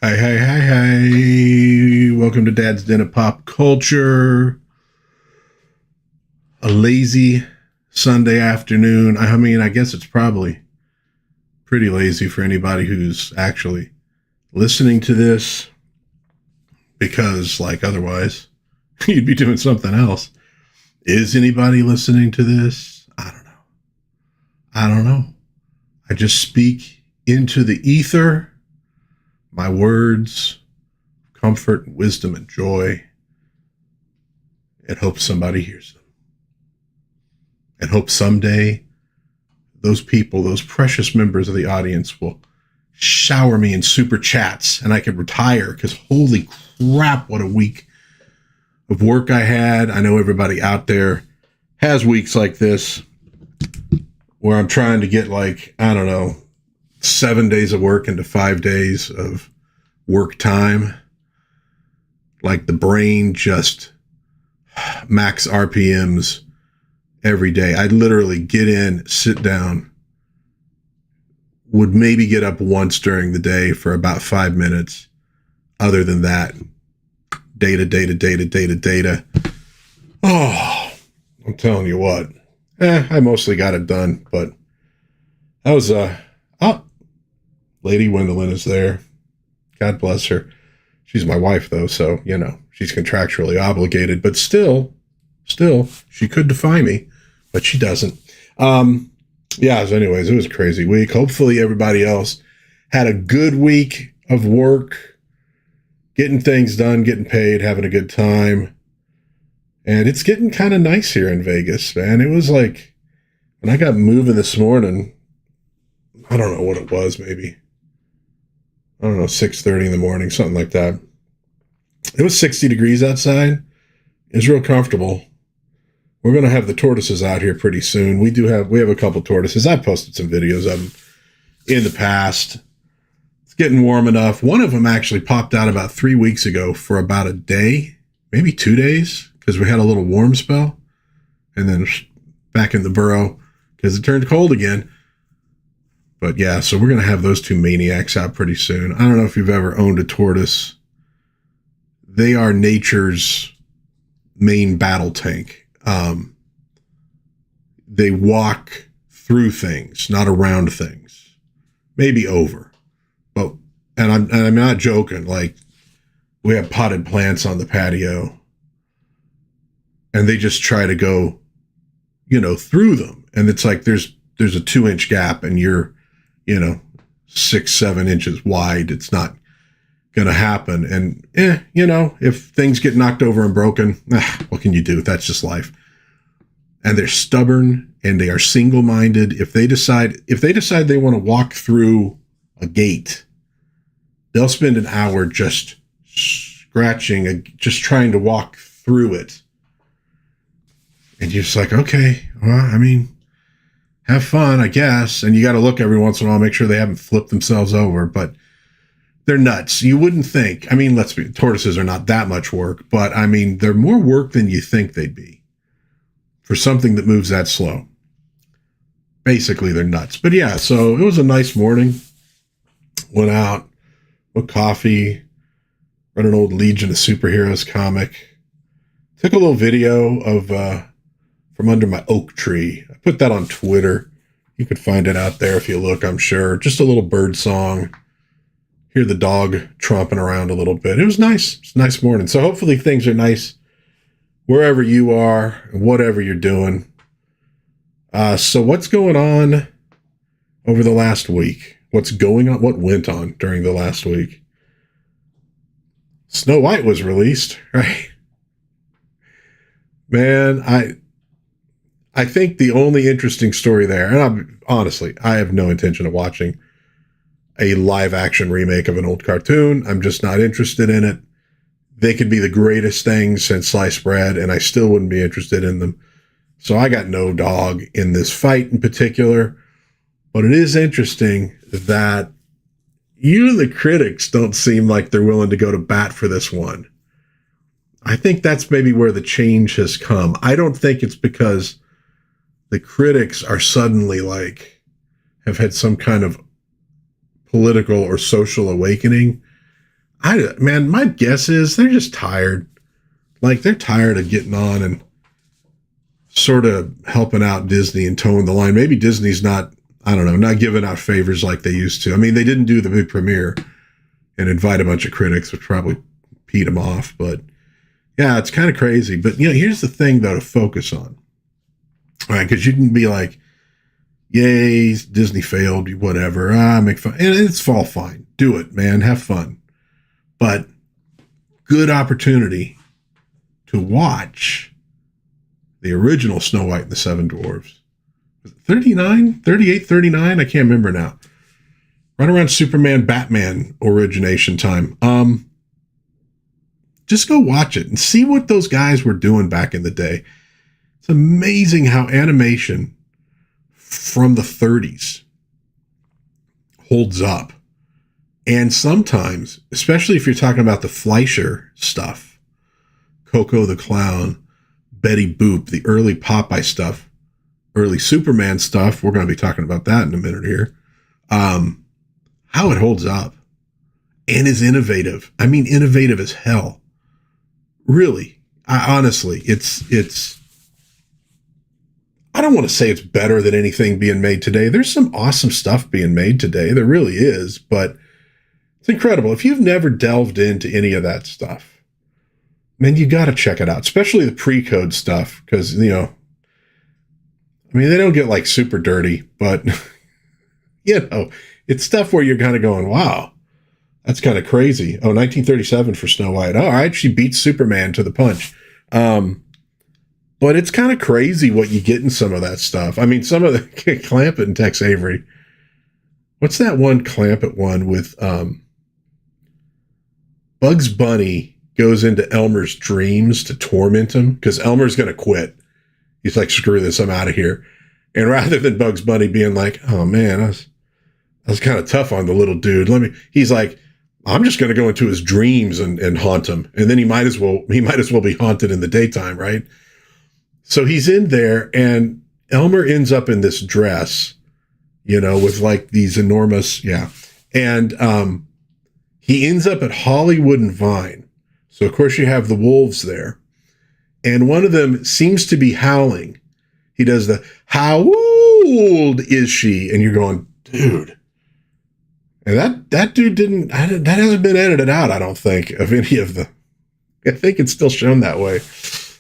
Hi, hi, hi, hi. Welcome to Dad's Den of Pop Culture. A lazy Sunday afternoon. I mean, I guess it's probably pretty lazy for anybody who's actually listening to this because, like, otherwise, you'd be doing something else. Is anybody listening to this? I don't know. I don't know. I just speak into the ether. My words, comfort, wisdom, and joy, and hope somebody hears them. And hope someday those people, those precious members of the audience will shower me in super chats and I can retire because holy crap, what a week of work I had. I know everybody out there has weeks like this where I'm trying to get 7 days of work into 5 days of work time. Like the brain just max RPMs every day. I'd literally get in, sit down, would maybe get up once during the day for about 5 minutes. Other than that, data. Oh, I'm telling you what. I mostly got it done, but that was Lady Gwendolyn is there. God bless her. She's my wife, though, so, she's contractually obligated. But still, she could defy me, but she doesn't. So anyways, it was a crazy week. Hopefully everybody else had a good week of work, getting things done, getting paid, having a good time. And it's getting kind of nice here in Vegas, man. It was like, when I got moving this morning, I don't know what it was, maybe, 6:30 in the morning, something like that. It was 60 degrees outside. It was real comfortable. We're going to have the tortoises out here pretty soon. We have a couple tortoises. I posted some videos of them in the past. It's getting warm enough. One of them actually popped out about 3 weeks ago for about a day, maybe 2 days, because we had a little warm spell. And then back in the burrow because it turned cold again. But yeah, so we're going to have those two maniacs out pretty soon. I don't know if you've ever owned a tortoise. They are nature's main battle tank. They walk through things, not around things. Maybe over. But and I'm not joking. Like, we have potted plants on the patio. And they just try to go, through them. And it's like there's a 2-inch gap and you're 6-7 inches wide. It's not going to happen. And, if things get knocked over and broken, what can you do? That's just life. And they're stubborn and they are single-minded. If they decide they want to walk through a gate, they'll spend an hour just scratching, just trying to walk through it. And you're just like, okay, well, have fun, I guess. And you got to look every once in a while, make sure they haven't flipped themselves over. But they're nuts. You wouldn't think. Tortoises are not that much work, but they're more work than you think they'd be for something that moves that slow. Basically, they're nuts. But yeah, so it was a nice morning. Went out with coffee, read an old Legion of Superheroes comic. Took a little video of from under my oak tree. I put that on Twitter. You could find it out there if you look, I'm sure. Just a little bird song. Hear the dog tromping around a little bit. It was nice. It's a nice morning. So hopefully things are nice wherever you are and whatever you're doing. So what's going on over the last week? What's going on? What went on during the last week? Snow White was released, right? Man, I think the only interesting story there, and honestly, I have no intention of watching a live action remake of an old cartoon. I'm just not interested in it. They could be the greatest things since sliced bread, and I still wouldn't be interested in them. So I got no dog in this fight in particular. But it is interesting that even the critics don't seem like they're willing to go to bat for this one. I think that's maybe where the change has come. I don't think it's because the critics are suddenly have had some kind of political or social awakening. Man, my guess is they're just tired. Like, they're tired of getting on and sort of helping out Disney and towing the line. Maybe Disney's not, I don't know, not giving out favors like they used to. I mean, they didn't do the big premiere and invite a bunch of critics, which probably peed them off. But yeah, it's kind of crazy. But, here's the thing, though, to focus on. All right, because you can be like, yay, Disney failed, whatever. Make fun. And it's all fine. Do it, man. Have fun. But good opportunity to watch the original Snow White and the Seven Dwarfs. Was it 39? 38, 39? I can't remember now. Right around Superman, Batman origination time. Just go watch it and see what those guys were doing back in the day. It's amazing how animation from the 30s holds up. And sometimes, especially if you're talking about the Fleischer stuff, Coco the Clown, Betty Boop, the early Popeye stuff, early Superman stuff, we're going to be talking about that in a minute here, how it holds up and is innovative. I mean, innovative as hell. Really. Honestly, it's I don't want to say it's better than anything being made today. There's some awesome stuff being made today. There really is, but it's incredible. If you've never delved into any of that stuff, man, you got to check it out, especially the pre-code stuff, because, I mean, they don't get like super dirty, but, it's stuff where you're kind of going, wow, that's kind of crazy. Oh, 1937 for Snow White. All right, she beats Superman to the punch. But it's kind of crazy what you get in some of that stuff. I mean, some of the Clampett and Tex Avery. What's that one Clampett one with Bugs Bunny goes into Elmer's dreams to torment him because Elmer's going to quit. He's like, screw this, I'm out of here. And rather than Bugs Bunny being like, oh man, I was kind of tough on the little dude. He's like, I'm just going to go into his dreams and haunt him. And then he might as well be haunted in the daytime, right? So he's in there, and Elmer ends up in this dress, with like these enormous, and he ends up at Hollywood and Vine. So of course you have the wolves there, and one of them seems to be howling. He does the "How old is she?" And you're going, dude. And that dude that hasn't been edited out, I don't think, of any of the. I think it's still shown that way.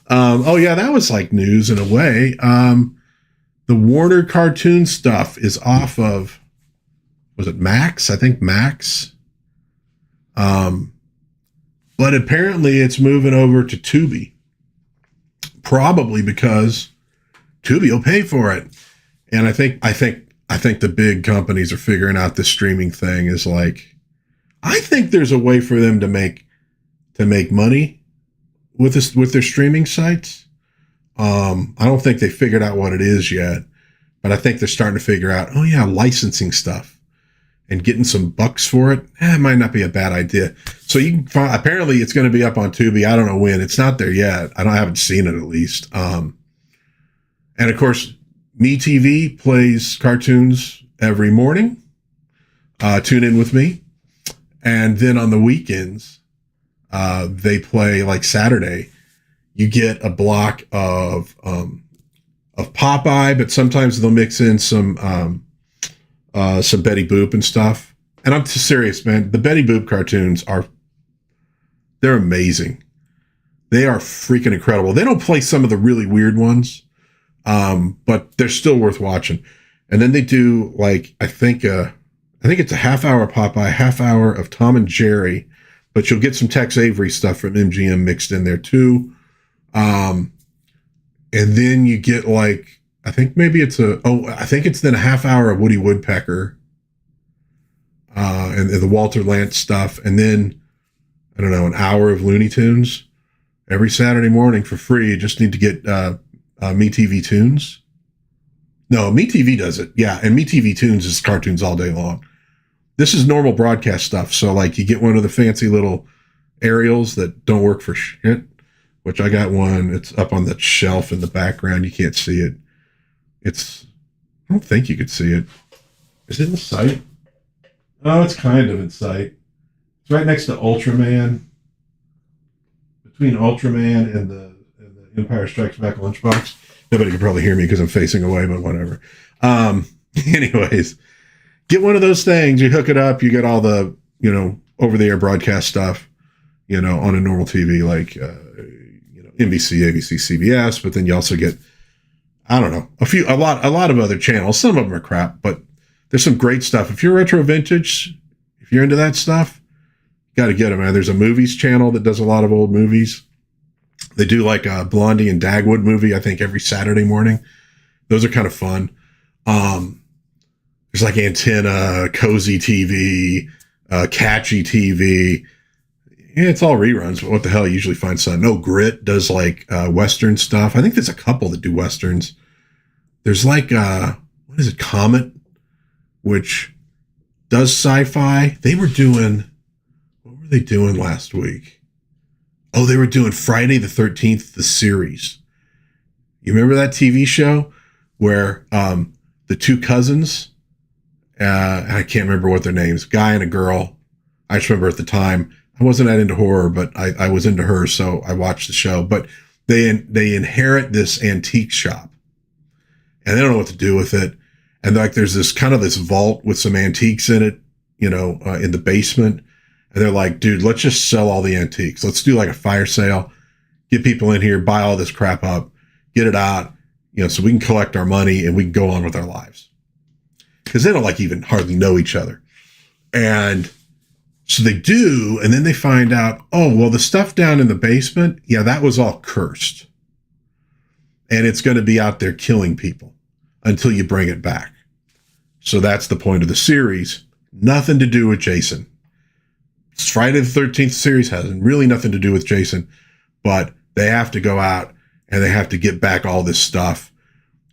That was like news in a way. The Warner cartoon stuff is off of, was it Max? I think Max. But apparently it's moving over to Tubi. Probably because Tubi will pay for it. And I think the big companies are figuring out this streaming thing is like, I think there's a way for them to make money with their streaming sites. I don't think they figured out what it is yet, but I think they're starting to figure out, licensing stuff and getting some bucks for it. It might not be a bad idea. So you can find, apparently it's going to be up on Tubi. I don't know when. It's not there yet. I haven't seen it at least. And of course, MeTV plays cartoons every morning. Tune in with me. And then on the weekends, they play like Saturday. You get a block of Popeye, but sometimes they'll mix in some Betty Boop and stuff. And I'm just serious, man. The Betty Boop cartoons they're amazing. They are freaking incredible. They don't play some of the really weird ones, but they're still worth watching. And then they do like, I think it's a half hour of Popeye, half hour of Tom and Jerry, but you'll get some Tex Avery stuff from MGM mixed in there too. And then you get like, I think it's then a half hour of Woody Woodpecker, and the Walter Lantz stuff. And then, I don't know, an hour of Looney Tunes every Saturday morning for free. You just need to get, MeTV Tunes. No, MeTV does it. Yeah. And MeTV Tunes is cartoons all day long. This is normal broadcast stuff. So like you get one of the fancy little aerials that don't work for shit, which I got one. It's up on the shelf in the background. You can't see it. I don't think you could see it. Is it in sight? Oh, it's kind of in sight. It's right next to Ultraman. Between Ultraman and the Empire Strikes Back lunchbox. Nobody can probably hear me because I'm facing away, but whatever. Anyways, get one of those things. You hook it up. You get all the, over-the-air broadcast stuff, on a normal TV like, NBC, ABC, CBS. But then you also get, I don't know, a lot of other channels. Some of them are crap, but there's some great stuff. If you're retro vintage, if you're into that stuff, you got to get them, man. There's a movies channel that does a lot of old movies. They do like a Blondie and Dagwood movie, I think, every Saturday morning. Those are kind of fun. There's like Antenna, Cozy TV, Catchy TV. Yeah, it's all reruns, but what the hell? You usually find some. No, Grit does like Western stuff. I think there's a couple that do Westerns. There's like, what is it, Comet, which does sci-fi. What were they doing last week? Oh, they were doing Friday the 13th, the series. You remember that TV show where the two cousins, I can't remember what their names, guy and a girl. I just remember at the time, I wasn't that into horror, but I was into her, so I watched the show. But they inherit this antique shop, and they don't know what to do with it. And like, there's this vault with some antiques in it, in the basement. And they're like, dude, let's just sell all the antiques. Let's do like a fire sale, get people in here, buy all this crap up, get it out, so we can collect our money and we can go on with our lives. Because they don't like even hardly know each other. And so they do, and then they find out, oh, well, the stuff down in the basement, yeah, that was all cursed. And it's going to be out there killing people until you bring it back. So that's the point of the series. Nothing to do with Jason. It's Friday the 13th series has really nothing to do with Jason, but they have to go out and they have to get back all this stuff,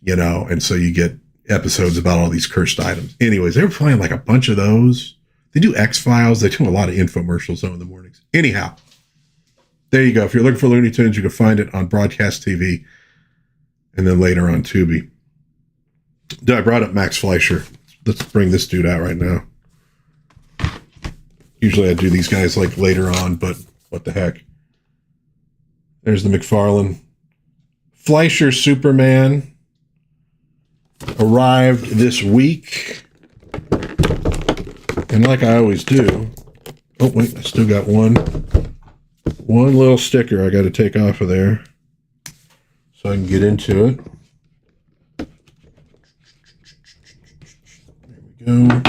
and so you get episodes about all these cursed items. Anyways, they were playing like a bunch of those. They do X-Files. They do a lot of infomercials though in the mornings. Anyhow, there you go. If you're looking for Looney Tunes, you can find it on broadcast TV and then later on Tubi. I brought up Max Fleischer. Let's bring this dude out right now. Usually I do these guys like later on, but what the heck. There's the McFarlane. Fleischer Superman arrived this week. And like I always do. Oh, wait, I still got one little sticker I got to take off of there so I can get into it. There we go.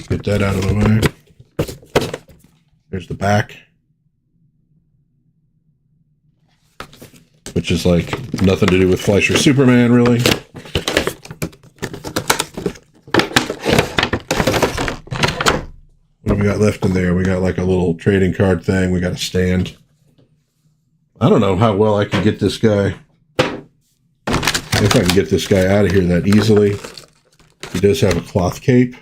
Get that out of the way. There's the back, which is like nothing to do with Fleischer Superman, really. What do we got left in there? We got like a little trading card thing. We got a stand. I don't know how well I can get this guy. If I can get this guy out of here that easily. He does have a cloth cape,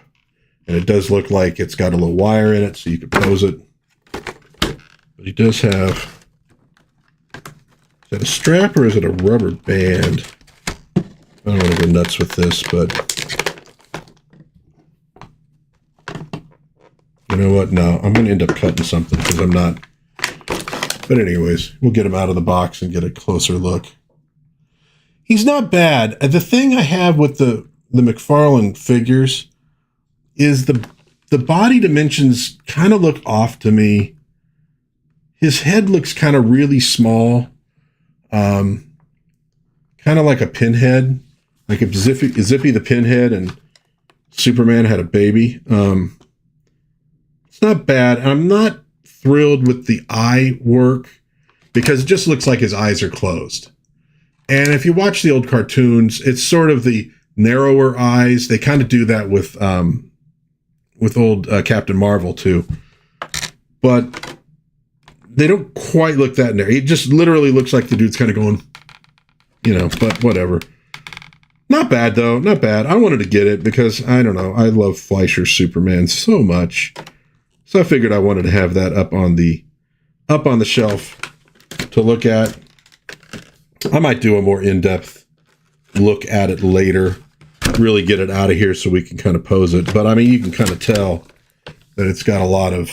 and it does look like it's got a little wire in it, so you can pose it. But he does have, is that a strap or is it a rubber band? I don't want to go nuts with this, but you know what? No, I'm going to end up cutting something because I'm not. But anyways, we'll get him out of the box and get a closer look. He's not bad. The thing I have with the McFarlane figures is the body dimensions kind of look off to me. His head looks kind of really small, kind of like a pinhead, like if Zippy the Pinhead and Superman had a baby. It's not bad. I'm not thrilled with the eye work because it just looks like his eyes are closed. And if you watch the old cartoons, it's sort of the narrower eyes. They kind of do that with old Captain Marvel too, but they don't quite look that narrow. It just literally looks like the dude's kind of going, but whatever. Not bad though. Not bad. I wanted to get it because I don't know. I love Fleischer Superman so much. So I figured I wanted to have that up on the shelf to look at. I might do a more in-depth look at it later, really get it out of here so we can kind of pose it. But I mean, you can kind of tell that it's got a lot of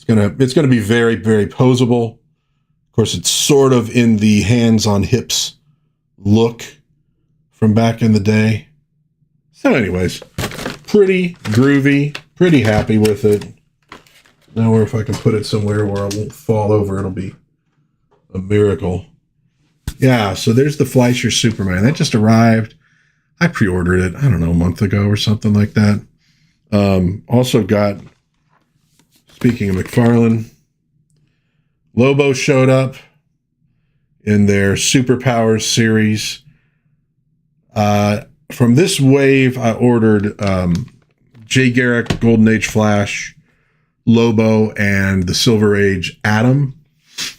It's gonna be very, very posable. Of course, it's sort of in the hands on hips look from back in the day. So anyways, pretty groovy, pretty happy with it. Now, if I can put it somewhere where I won't fall over, it'll be a miracle. Yeah, so there's the Fleischer Superman. That just arrived. I pre-ordered it, I don't know, a month ago or something like that. Also got, speaking of McFarlane, Lobo showed up in their Superpowers series. From this wave, I ordered Jay Garrick, Golden Age Flash, Lobo, and the Silver Age Atom.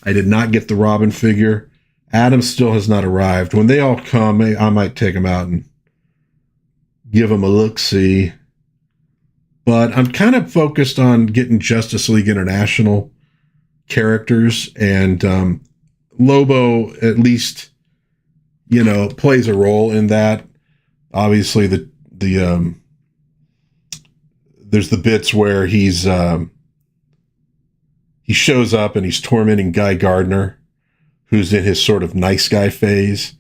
I did not get the Robin figure. Atom still has not arrived. When they all come, I might take them out and give them a look-see. But I'm kind of focused on getting Justice League International characters, and Lobo at least, you know, plays a role in that. Obviously, there's the bits where he shows up and he's tormenting Guy Gardner, who's in his sort of nice guy phase,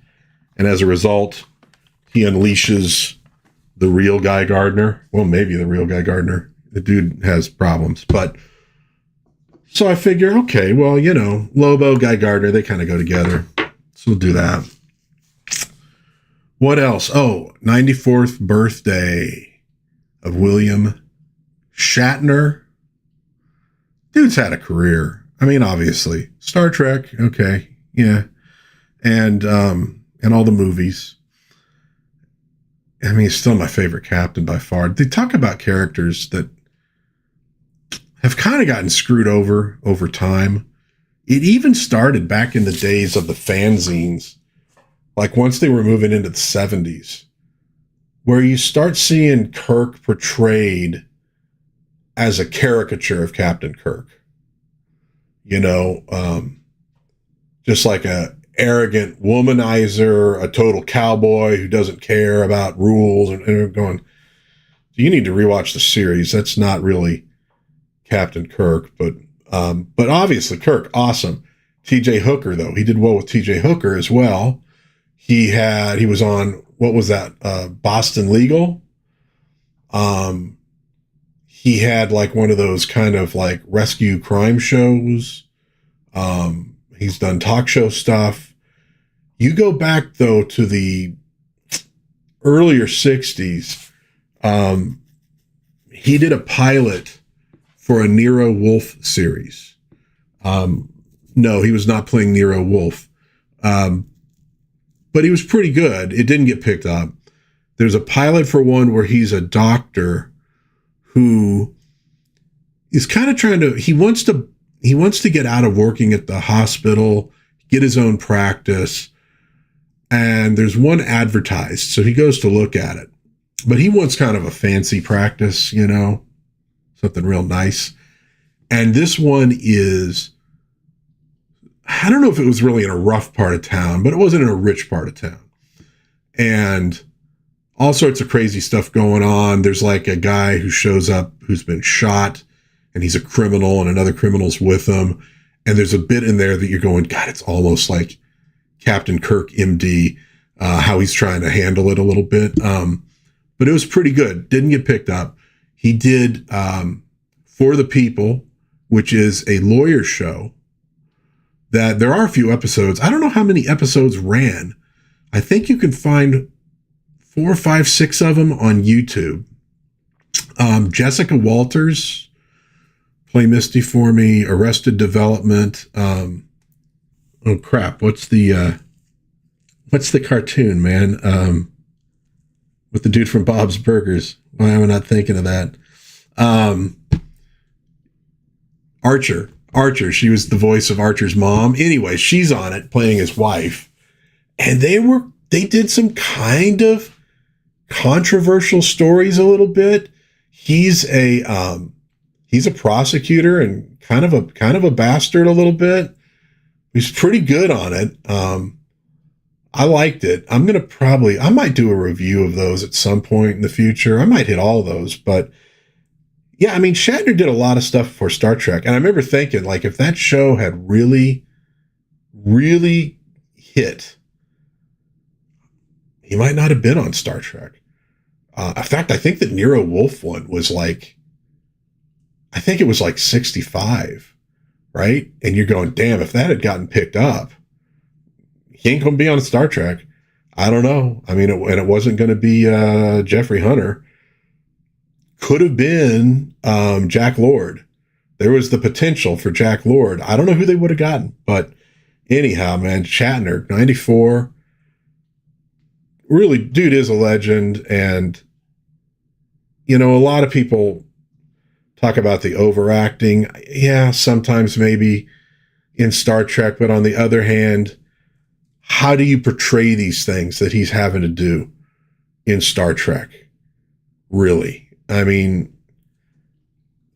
and as a result, he unleashes the real Guy Gardner. Well, maybe the real Guy Gardner. The dude has problems, but so I figure, okay, well, you know, Lobo, Guy Gardner, they kind of go together. So we'll do that. What else? Oh, 94th birthday of William Shatner. Dude's had a career. I mean, obviously, Star Trek, okay, yeah, and all the movies. I mean, he's still my favorite captain by far. They talk about characters that have kind of gotten screwed over time. It even started back in the days of the fanzines, like once they were moving into the 70s, where you start seeing Kirk portrayed as a caricature of Captain Kirk. You know, just like a arrogant womanizer, a total cowboy who doesn't care about rules, and going, you need to rewatch the series. That's not really Captain Kirk, but obviously Kirk, awesome. T.J. Hooker, though, he did well with T.J. Hooker as well. He was on, what was that? Boston Legal. He had like one of those kind of like rescue crime shows. He's done talk show stuff. You go back though to the earlier 60s. He did a pilot for a Nero Wolfe series. No, he was not playing Nero Wolfe. But he was pretty good. It didn't get picked up. There's a pilot for one where he's a doctor who is kind of he wants to get out of working at the hospital, get his own practice. And there's one advertised. So he goes to look at it, but he wants kind of a fancy practice, you know, something real nice. And this one is, I don't know if it was really in a rough part of town, but it wasn't in a rich part of town. And all sorts of crazy stuff going on. There's like a guy who shows up who's been shot, and he's a criminal, and another criminal's with him. And there's a bit in there that you're going, God, it's almost like Captain Kirk MD, how he's trying to handle it a little bit. But it was pretty good. Didn't get picked up. He did For the People, which is a lawyer show that there are a few episodes. I don't know how many episodes ran. I think you can find 4, 5, 6 of them on YouTube. Jessica Walters, Play Misty for Me, Arrested Development. Oh crap! What's the cartoon, man? With the dude from Bob's Burgers. Why am I not thinking of that? Archer. She was the voice of Archer's mom. Anyway, she's on it playing his wife, and they did some kind of controversial stories a little bit. He's a prosecutor and kind of a bastard a little bit. He's pretty good on it. I liked it. I might do a review of those at some point in the future. I might hit all of those, but Yeah, I mean, Shatner did a lot of stuff for Star Trek. And I remember thinking, like, if that show had really, really hit, he might not have been on Star Trek. In fact, I think the Nero Wolfe one was like, I think it was like 65, right? And you're going, damn, if that had gotten picked up, he ain't going to be on Star Trek. I don't know. I mean, it wasn't going to be Jeffrey Hunter. Could have been Jack Lord. There was the potential for Jack Lord. I don't know who they would have gotten, but anyhow, man, Shatner, 94. Really, dude is a legend. And, you know, a lot of people talk about the overacting. Yeah, sometimes maybe in Star Trek, but on the other hand, how do you portray these things that he's having to do in Star Trek? Really? I mean,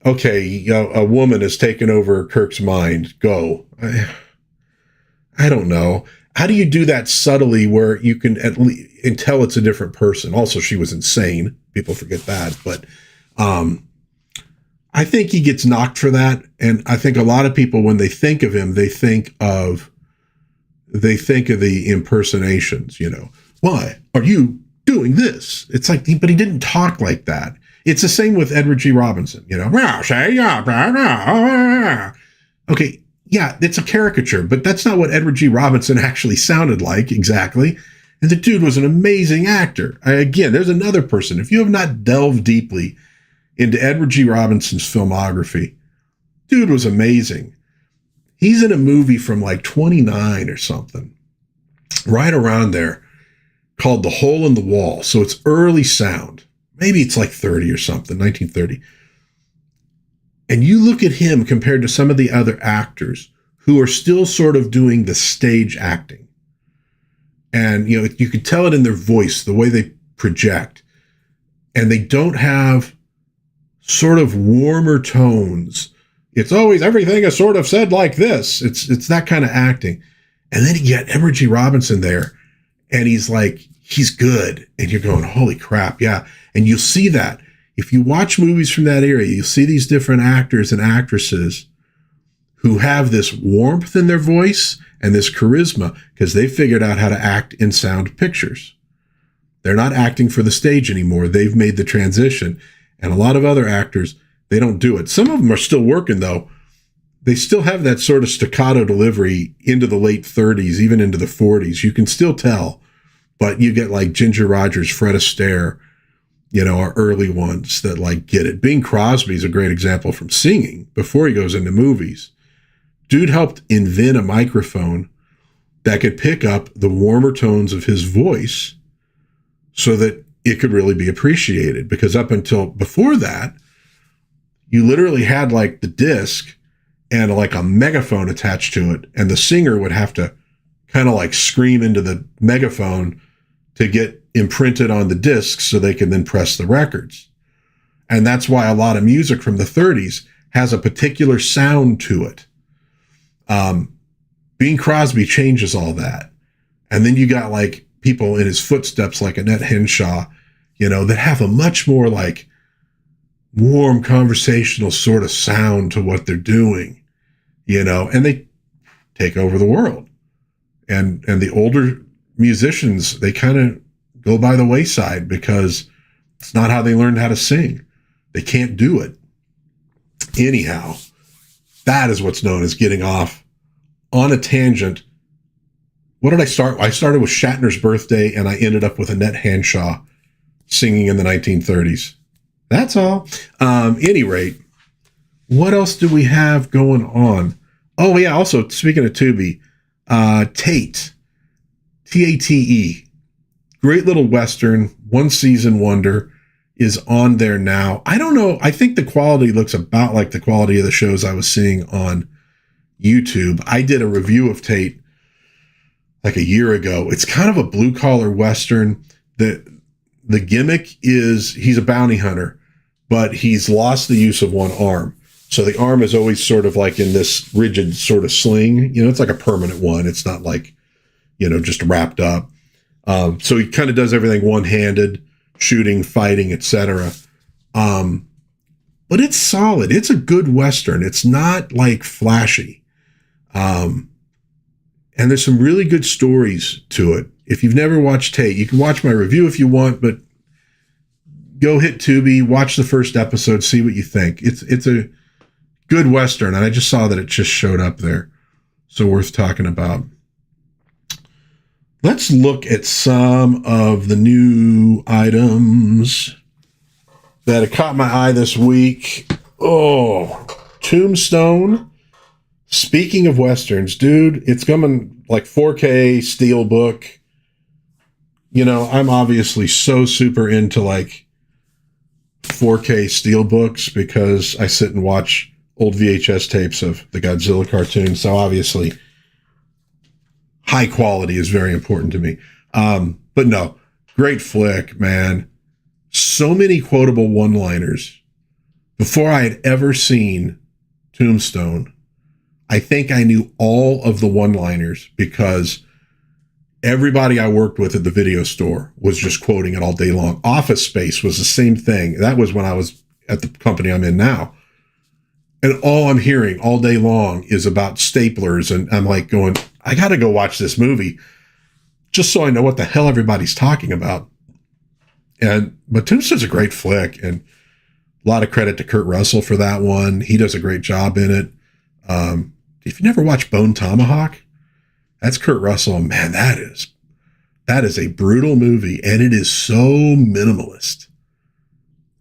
okay, a woman has taken over Kirk's mind. Go. I don't know. How do you do that subtly where you can at least tell it's a different person? Also, she was insane. People forget that. But I think he gets knocked for that. And I think a lot of people, when they think of him, they think of the impersonations, you know. Why are you doing this? It's like, but he didn't talk like that. It's the same with Edward G. Robinson, you know. Okay, yeah, it's a caricature, but that's not what Edward G. Robinson actually sounded like exactly. And the dude was an amazing actor. Again, there's another person. If you have not delved deeply into Edward G. Robinson's filmography, dude was amazing. He's in a movie from like 29 or something, right around there, called The Hole in the Wall. So it's early sound. Maybe it's like 30 or something, 1930. And you look at him compared to some of the other actors who are still sort of doing the stage acting. And, you know, you can tell it in their voice, the way they project. And they don't have sort of warmer tones. It's always, everything is sort of said like this. It's that kind of acting. And then you get Edward G. Robinson there, and he's like, he's good. And you're going, holy crap, yeah. And you'll see that. If you watch movies from that era, you'll see these different actors and actresses who have this warmth in their voice and this charisma because they figured out how to act in sound pictures. They're not acting for the stage anymore. They've made the transition. And a lot of other actors, they don't do it. Some of them are still working, though. They still have that sort of staccato delivery into the late 30s, even into the 40s. You can still tell. But you get like Ginger Rogers, Fred Astaire, you know, our early ones that like get it. Bing Crosby's a great example from singing before he goes into movies. Dude helped invent a microphone that could pick up the warmer tones of his voice so that it could really be appreciated. Because up until before that, you literally had like the disc and like a megaphone attached to it. And the singer would have to kind of like scream into the megaphone to get imprinted on the disc so they can then press the records. And that's why a lot of music from the 30s has a particular sound to it. Bing Crosby changes all that. And then you got like people in his footsteps like Annette Henshaw, you know, that have a much more like warm conversational sort of sound to what they're doing, you know, and they take over the world. And the older musicians, they kind of go by the wayside because it's not how they learned how to sing. They can't do it. Anyhow, that is what's known as getting off on a tangent. What did I start? I started with Shatner's birthday, and I ended up with Annette Henshaw singing in the 1930s. That's all. Any rate, what else do we have going on? Oh, yeah, also, speaking of Tubi, Tate, Tate, great little Western, one season wonder, is on there now. I don't know. I think the quality looks about like the quality of the shows I was seeing on YouTube. I did a review of Tate like a year ago. It's kind of a blue collar Western. The gimmick is he's a bounty hunter, but he's lost the use of one arm. So the arm is always sort of like in this rigid sort of sling. You know, it's like a permanent one. It's not like, you know, just wrapped up. So he kind of does everything one-handed, shooting, fighting, etc. but it's solid. It's a good Western. It's not like flashy. And there's some really good stories to it. If you've never watched Tate, you can watch my review if you want, but go hit Tubi, watch the first episode, see what you think. It's a good Western, and I just saw that it just showed up there. So worth talking about. Let's look at some of the new items that have caught my eye this week. Oh, Tombstone. Speaking of Westerns, dude, it's coming like 4K Steelbook. You know, I'm obviously so super into like 4K Steelbooks because I sit and watch old VHS tapes of the Godzilla cartoon. So obviously high quality is very important to me. But no, great flick, man. So many quotable one-liners. Before I had ever seen Tombstone, I think I knew all of the one-liners because everybody I worked with at the video store was just quoting it all day long. Office Space was the same thing. That was when I was at the company I'm in now. And all I'm hearing all day long is about staplers. And I'm like going, I got to go watch this movie just so I know what the hell everybody's talking about. But Tombstone's a great flick, and a lot of credit to Kurt Russell for that one. He does a great job in it. If you never watched Bone Tomahawk, that's Kurt Russell. Man, that is a brutal movie, and it is so minimalist.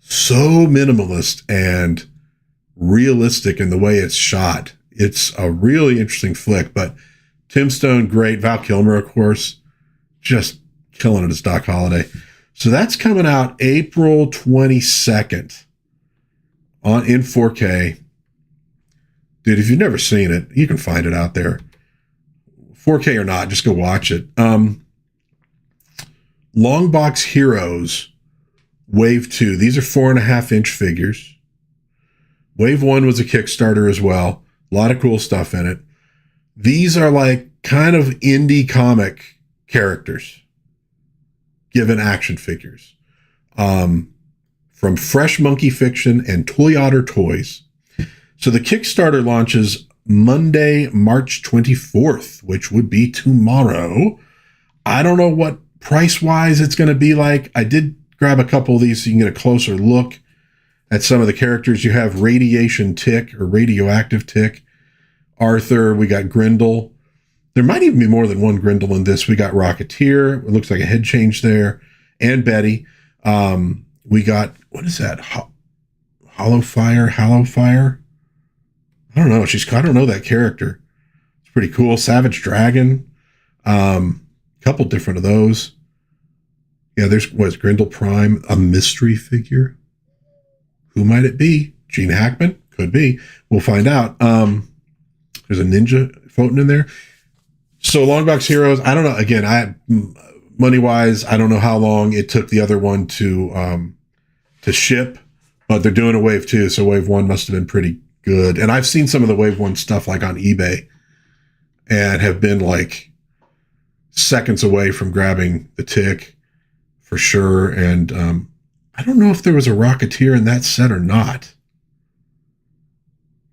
So minimalist and realistic in the way it's shot. It's a really interesting flick, but Tombstone, great. Val Kilmer, of course, just killing it as Doc Holliday. So that's coming out April 22nd in 4K. Dude, if you've never seen it, you can find it out there. 4K or not, just go watch it. Longbox Heroes, Wave 2. These are 4.5-inch figures. Wave 1 was a Kickstarter as well. A lot of cool stuff in it. These are like kind of indie comic characters given action figures. From Fresh Monkey Fiction and Toy Otter Toys. So the Kickstarter launches Monday, March 24th, which would be tomorrow. I don't know what price-wise it's going to be like. I did grab a couple of these so you can get a closer look at some of the characters. You have Radiation Tick or Radioactive Tick, Arthur, we got Grindel. There might even be more than one Grindel in this. We got Rocketeer. It looks like a head change there. And Betty. We got, what is that? Hollow Fire? I don't know. I don't know that character. It's pretty cool. Savage Dragon. Couple different of those. Yeah, there's, Grindel Prime? A mystery figure? Who might it be? Gene Hackman? Could be. We'll find out. There's a ninja floating in there. So Longbox Heroes, I don't know. Again, money-wise, I don't know how long it took the other one to ship, but they're doing a Wave 2, so Wave 1 must have been pretty good. And I've seen some of the Wave 1 stuff like on eBay and have been like seconds away from grabbing the Tick for sure. And I don't know if there was a Rocketeer in that set or not.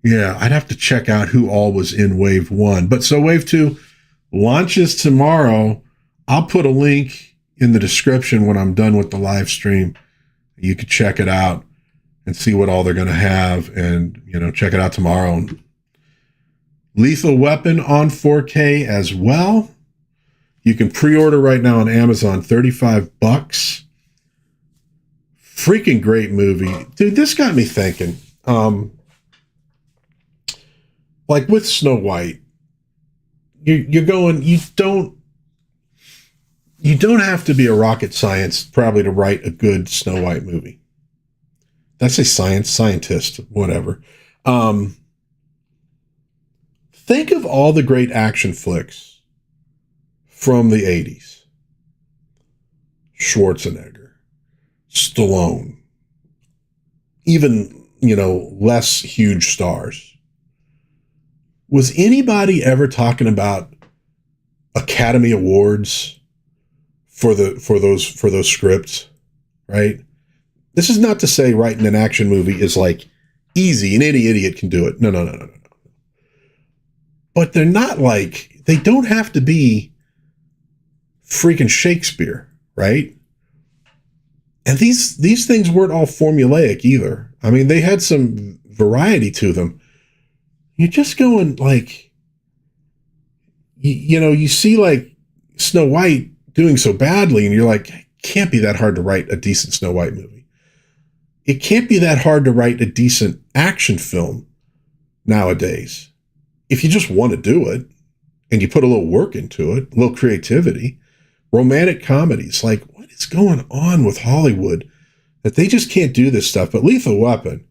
Yeah, I'd have to check out who all was in Wave 1. But so Wave 2 launches tomorrow. I'll put a link in the description when I'm done with the live stream. You can check it out and see what all they're going to have, and, check it out tomorrow. Lethal Weapon on 4K as well. You can pre-order right now on Amazon, $35. Freaking great movie. Dude, this got me thinking. Like with Snow White, you're going, you don't have to be a rocket science probably to write a good Snow White movie. That's a scientist, whatever. Think of all the great action flicks from the 80s. Schwarzenegger, Stallone, even, less huge stars. Was anybody ever talking about Academy Awards for those scripts, right? This is not to say writing an action movie is like Easy, and any idiot can do it. No. But they're not like, they don't have to be freaking Shakespeare, right? And these things weren't all formulaic either. I mean, they had some variety to them. You're just going like, you see like Snow White doing so badly, and you're like, it can't be that hard to write a decent Snow White movie. It can't be that hard to write a decent action film nowadays. If you just want to do it and you put a little work into it, a little creativity. Romantic comedies, like, what is going on with Hollywood that they just can't do this stuff? But Lethal Weapon,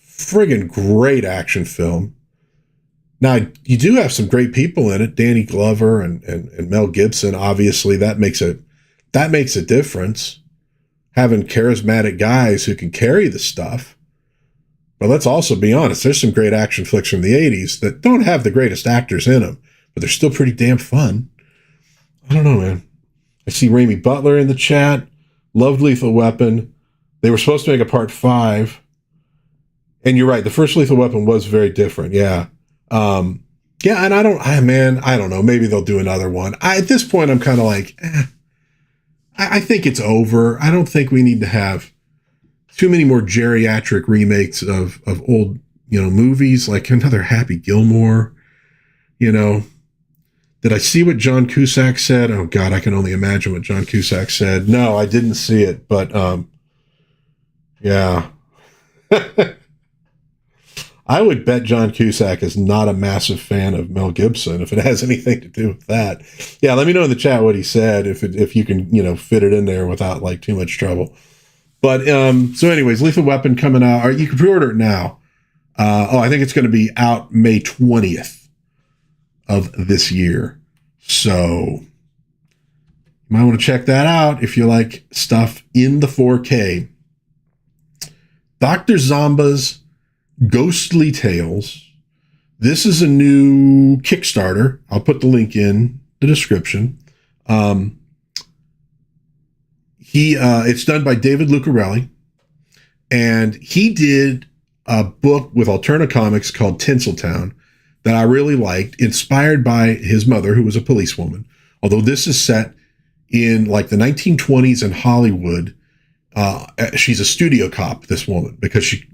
friggin' great action film. Now, you do have some great people in it, Danny Glover and Mel Gibson. Obviously, that makes a difference. Having charismatic guys who can carry the stuff. But let's also be honest, there's some great action flicks from the 80s that don't have the greatest actors in them, but they're still pretty damn fun. I don't know, man. I see Ramey Butler in the chat. Loved Lethal Weapon. They were supposed to make a part 5. And you're right, the first Lethal Weapon was very different, yeah. Yeah, and I don't know. Maybe they'll do another one. At this point, I'm kind of like, I think it's over. I don't think we need to have too many more geriatric remakes of old, movies, like another Happy Gilmore, Did I see what John Cusack said? Oh God, I can only imagine what John Cusack said. No, I didn't see it, but yeah. I would bet John Cusack is not a massive fan of Mel Gibson if it has anything to do with that. Yeah, let me know in the chat what he said if you can, fit it in there without like too much trouble. But so anyways, Lethal Weapon coming out. You can pre-order it now. I think it's going to be out May 20th of this year. So you might want to check that out if you like stuff in the 4K. Dr. Zomba's Ghostly Tales. This is a new Kickstarter. I'll put the link in the description. It's done by David Lucarelli, and he did a book with Alterna Comics called Tinseltown that I really liked, inspired by his mother, who was a policewoman. Although this is set in like the 1920s in Hollywood. She's a studio cop, this woman, because she,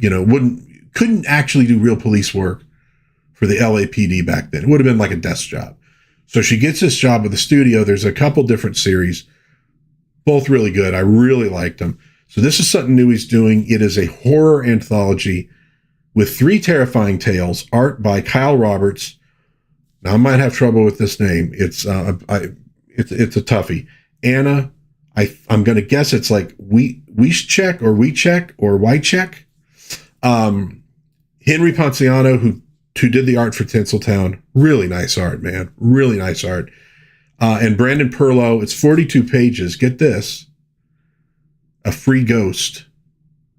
couldn't actually do real police work for the LAPD back then. It would have been like a desk job. So she gets this job with the studio. There's a couple different series, both really good. I really liked them. So this is something new he's doing. It is a horror anthology with 3 terrifying tales, art by Kyle Roberts. Now I might have trouble with this name. It's a toughie. Anna, I'm going to guess it's like Wieczek or Wycheck. Henry Ponciano, who did the art for Tinseltown. Really nice art, man. Really nice art. And Brandon Perlow. It's 42 pages. Get this. A free ghost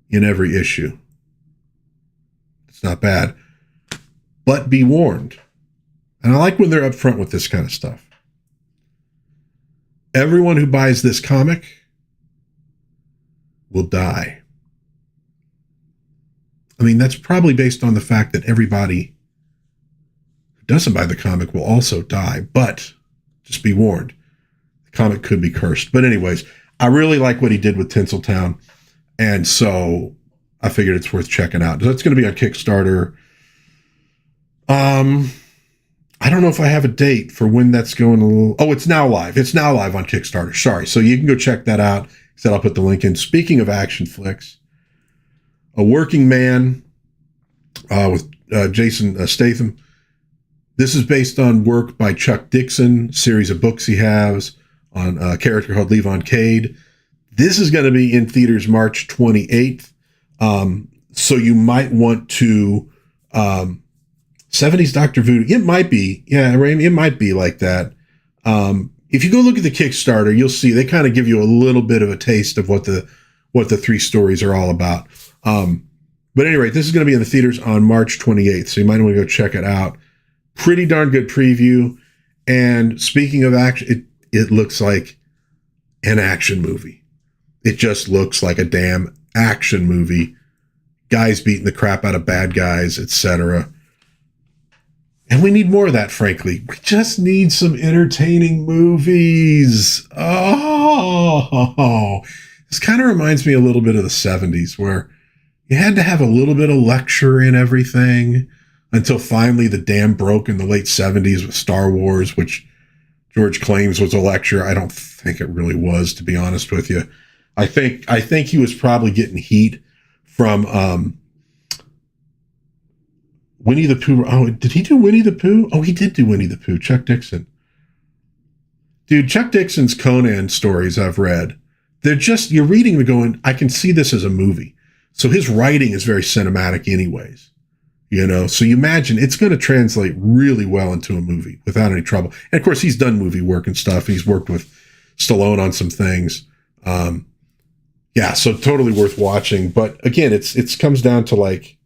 in every issue. It's not bad. But be warned. And I like when they're upfront with this kind of stuff. Everyone who buys this comic will die. I mean, that's probably based on the fact that everybody who doesn't buy the comic will also die, but just be warned, the comic could be cursed. But anyways, I really like what he did with Tinseltown, and so I figured it's worth checking out. So it's going to be on Kickstarter. I don't know if I have a date for when that's going. It's now live. It's now live on Kickstarter. Sorry. So you can go check that out. I'll put the link in. Speaking of action flicks, A Working Man with Jason Statham. This is based on work by Chuck Dixon, series of books he has on a character called Levon Cade. This is going to be in theaters March 28th. So you might want to 70s Dr. Voodoo. It might be. Yeah, it might be like that. If you go look at the Kickstarter, you'll see they kind of give you a little bit of a taste of what the 3 stories are all about. But anyway, this is going to be in the theaters on March 28th, so you might want to go check it out. Pretty darn good preview. And speaking of action, it looks like an action movie. It just looks like a damn action movie. guys beating the crap out of bad guys, etc. And we need more of that, frankly. We just need some entertaining movies. Oh, this kind of reminds me a little bit of the 70s, where you had to have a little bit of lecture in everything until finally the dam broke in the late 70s with Star Wars, which George claims was a lecture. I don't think it really was, to be honest with you. I think he was probably getting heat from Winnie the Pooh. Oh, did he do Winnie the Pooh? Oh, he did do Winnie the Pooh. Chuck Dixon. Dude, Chuck Dixon's Conan stories I've read, they're just, you're reading them going, I can see this as a movie. So his writing is very cinematic anyways, you know? So you imagine it's going to translate really well into a movie without any trouble. And of course, he's done movie work and stuff. He's worked with Stallone on some things. Yeah, so totally worth watching. But again, it's comes down to like,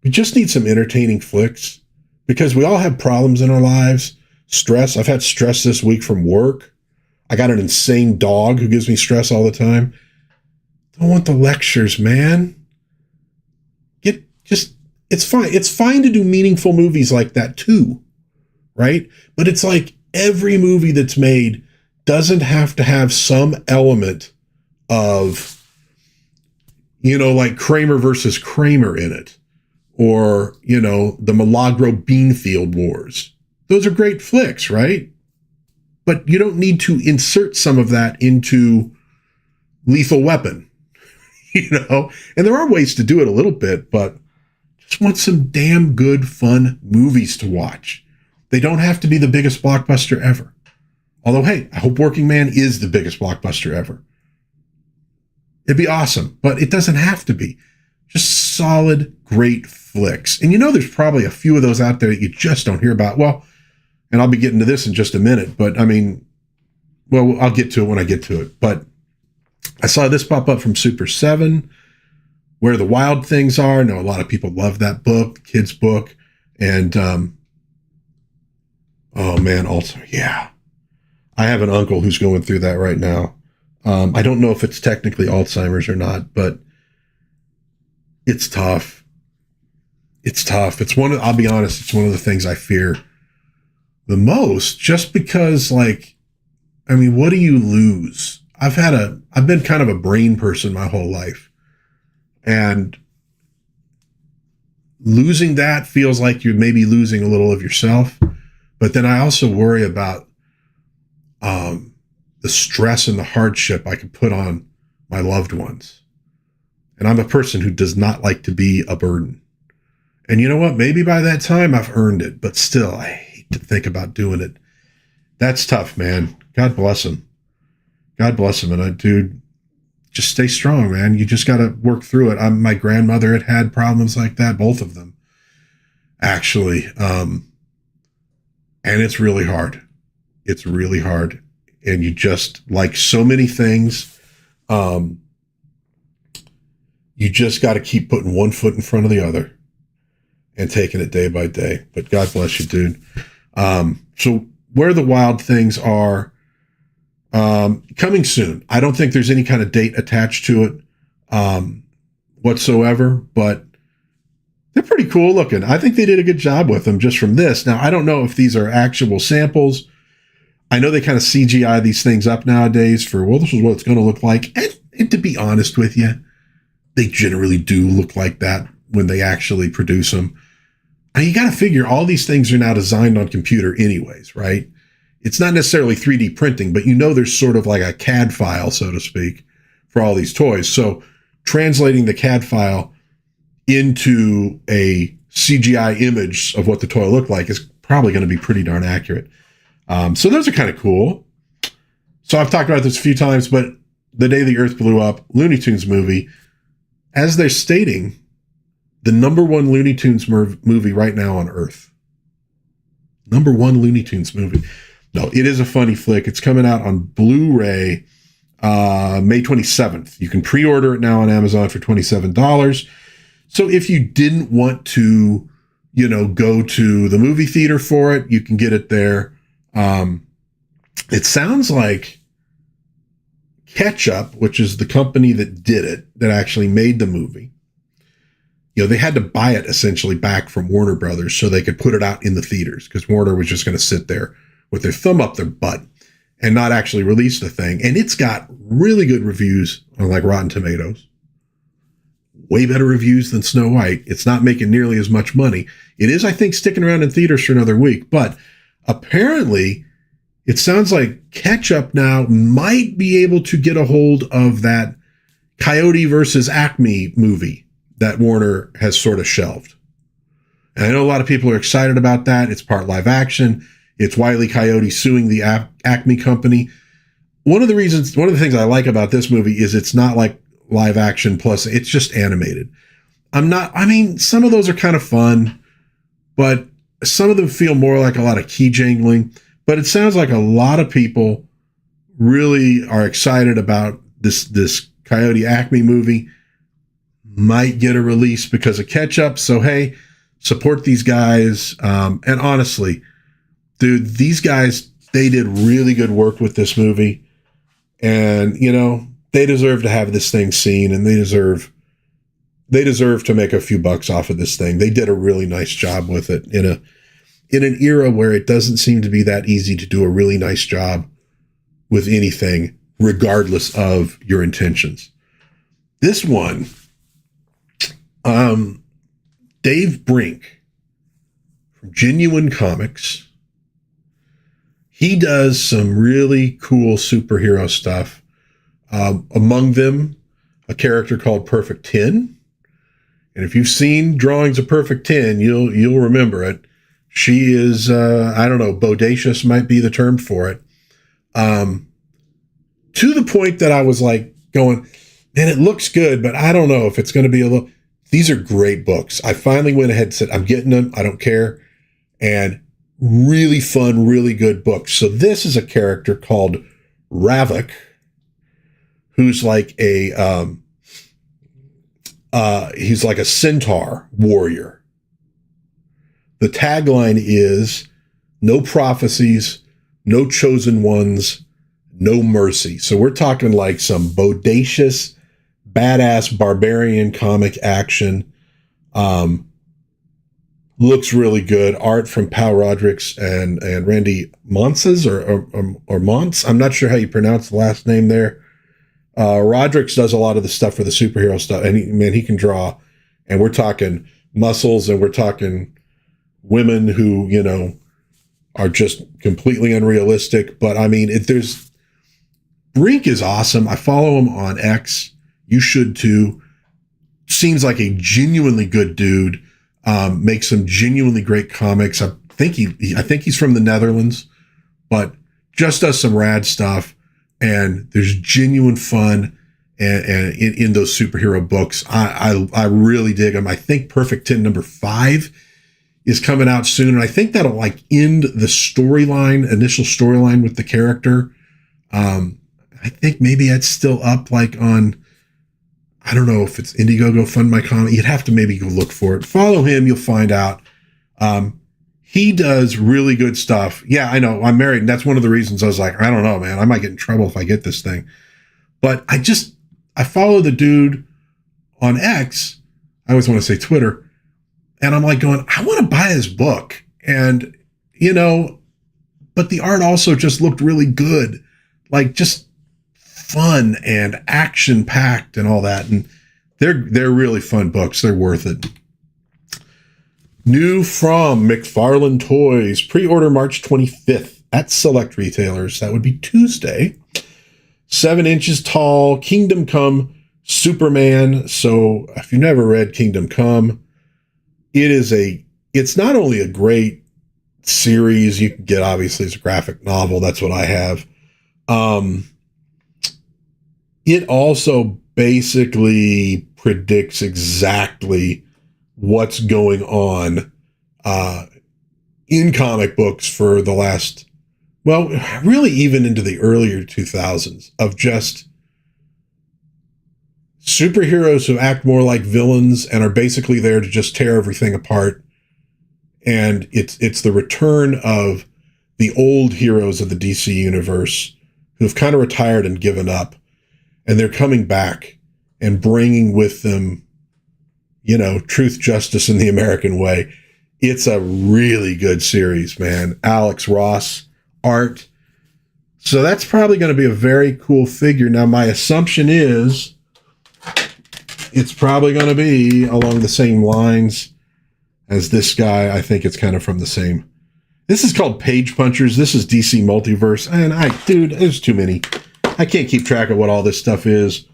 we just need some entertaining flicks because we all have problems in our lives. Stress. I've had stress this week from work. I got an insane dog who gives me stress all the time. Don't want the lectures, man. It's fine. It's fine to do meaningful movies like that too, right? But it's like every movie that's made doesn't have to have some element of, you know, like Kramer versus Kramer in it, or, you know, the Milagro Beanfield Wars. Those are great flicks, right? But you don't need to insert some of that into Lethal Weapon, you know? And there are ways to do it a little bit, but just want some damn good, fun movies to watch. They don't have to be the biggest blockbuster ever. Although, hey, I hope Working Man is the biggest blockbuster ever. It'd be awesome, but it doesn't have to be. Just solid, great flicks. And you know there's probably a few of those out there that you just don't hear about. Well, and I'll be getting to this in just a minute, but I mean, well, I'll get to it when I get to it. But I saw this pop up from Super 7, Where the Wild Things Are. I know a lot of people love that book, kids' book. And, oh man, also, yeah. I have an uncle who's going through that right now. I don't know if it's technically Alzheimer's or not, but it's tough. It's tough. I'll be honest, it's one of the things I fear the most, just because, like, I mean, what do you lose? I've been kind of a brain person my whole life, and losing that feels like you're maybe losing a little of yourself. But then I also worry about the stress and the hardship I could put on my loved ones. And I'm a person who does not like to be a burden. And you know what? Maybe by that time I've earned it, but still, I hate to think about doing it. That's tough, man. God bless him. God bless him. And dude, just stay strong, man. You just got to work through it. My grandmother had problems like that, both of them, actually. And it's really hard. It's really hard. And you just, like so many things, you just got to keep putting one foot in front of the other and taking it day by day. But God bless you, dude. So Where the Wild Things Are, coming soon. I don't think there's any kind of date attached to it whatsoever, but they're pretty cool looking. I think they did a good job with them just from this. Now, I don't know if these are actual samples. I know they kind of CGI these things up nowadays for, well, this is what it's going to look like. And to be honest with you, they generally do look like that when they actually produce them. And you got to figure all these things are now designed on computer anyways, right? It's not necessarily 3D printing, but you know there's sort of like a CAD file, so to speak, for all these toys. So translating the CAD file into a CGI image of what the toy looked like is probably going to be pretty darn accurate. So those are kind of cool. So I've talked about this a few times, but The Day the Earth Blew Up, Looney Tunes movie, as they're stating, the number one Looney Tunes movie right now on Earth. Number one Looney Tunes movie. No, it is a funny flick. It's coming out on Blu-ray May 27th. You can pre-order it now on Amazon for $27. So if you didn't want to, you know, go to the movie theater for it, you can get it there. It sounds like Ketchup, which is the company that did it, that actually made the movie, they had to buy it essentially back from Warner Brothers so they could put it out in the theaters, because Warner was just going to sit there with their thumb up their butt and not actually release the thing. And it's got really good reviews on like Rotten Tomatoes. Way better reviews than Snow White. It's not making nearly as much money. It is, I think, sticking around in theaters for another week, but apparently it sounds like Ketchup now might be able to get a hold of that Coyote versus Acme movie that Warner has sort of shelved. And I know a lot of people are excited about that. It's part live action. It's Wile E. Coyote suing the Acme company. One of the things I like about this movie is it's not like live action plus it's just animated. Some of those are kind of fun, but some of them feel more like a lot of key jangling. But it sounds like a lot of people really are excited about this Coyote Acme movie. Might get a release because of Ketchup. So, hey, support these guys. And honestly, dude, these guys, they did really good work with this movie. And, they deserve to have this thing seen, and they deserve to make a few bucks off of this thing. They did a really nice job with it in an era where it doesn't seem to be that easy to do a really nice job with anything, regardless of your intentions. This one, Dave Brink from Genuine Comics, he does some really cool superhero stuff. Among them, a character called Perfect 10. And if you've seen drawings of Perfect 10, you'll remember it. She is, bodacious might be the term for it. To the point that I was like going, man, it looks good, but I don't know if it's going to be a little. These are great books. I finally went ahead and said, I'm getting them. I don't care. And really fun, really good books. So this is a character called Ravik, who's like he's like a centaur warrior. The tagline is no prophecies, no chosen ones, no mercy. So we're talking like some bodacious, badass barbarian comic action. Looks really good. Art from Pal Rodrigues and Randy Monses or Monts. I'm not sure how you pronounce the last name there. Rodrigues does a lot of the stuff for the superhero stuff, and he can draw. And we're talking muscles, and we're talking women who, are just completely unrealistic. But Brink is awesome. I follow him on X. You should too. Seems like a genuinely good dude. Makes some genuinely great comics. I think he's from the Netherlands, but just does some rad stuff. And there's genuine fun and in those superhero books. I really dig them. I think Perfect 10 number 5 is coming out soon, and I think that'll like end the initial storyline with the character. I think maybe it's still up like on, I don't know if it's Indiegogo, Fund My Comic. You'd have to maybe go look for it. Follow him, you'll find out. He does really good stuff. Yeah, I know. I'm married, and that's one of the reasons I was like, I don't know, man. I might get in trouble if I get this thing. But I follow the dude on X. I always want to say Twitter. And I'm like going, I want to buy his book. And, but the art also just looked really good. Like just fun and action-packed and all that. And they're really fun books. They're worth it. New from McFarlane Toys, pre-order March 25th at select retailers. That would be Tuesday. 7 inches tall, Kingdom Come Superman. So if you've never read Kingdom Come, it's not only a great series you can get, obviously it's a graphic novel. That's what I have. It also basically predicts exactly what's going on in comic books for the last, well, really even into the earlier 2000s, of just superheroes who act more like villains and are basically there to just tear everything apart. And it's the return of the old heroes of the DC universe who've kind of retired and given up, and they're coming back and bringing with them, truth, justice, in the American way. It's a really good series, man. Alex Ross art. So that's probably going to be a very cool figure. Now, my assumption is it's probably going to be along the same lines as this guy. I think it's kind of from the same. This is called Page Punchers. This is DC Multiverse. And dude, there's too many. I can't keep track of what all this stuff is,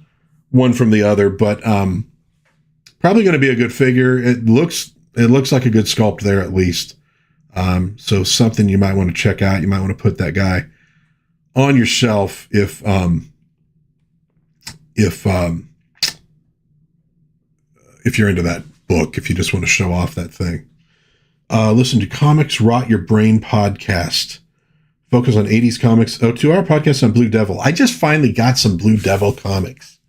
one from the other, but probably going to be a good figure. It looks like a good sculpt there, at least. So something you might want to check out. You might want to put that guy on your shelf if you're into that book, if you just want to show off that thing. Listen to Comics Rot Your Brain podcast. Focus on 80s comics. Oh, to our podcast on Blue Devil. I just finally got some Blue Devil comics,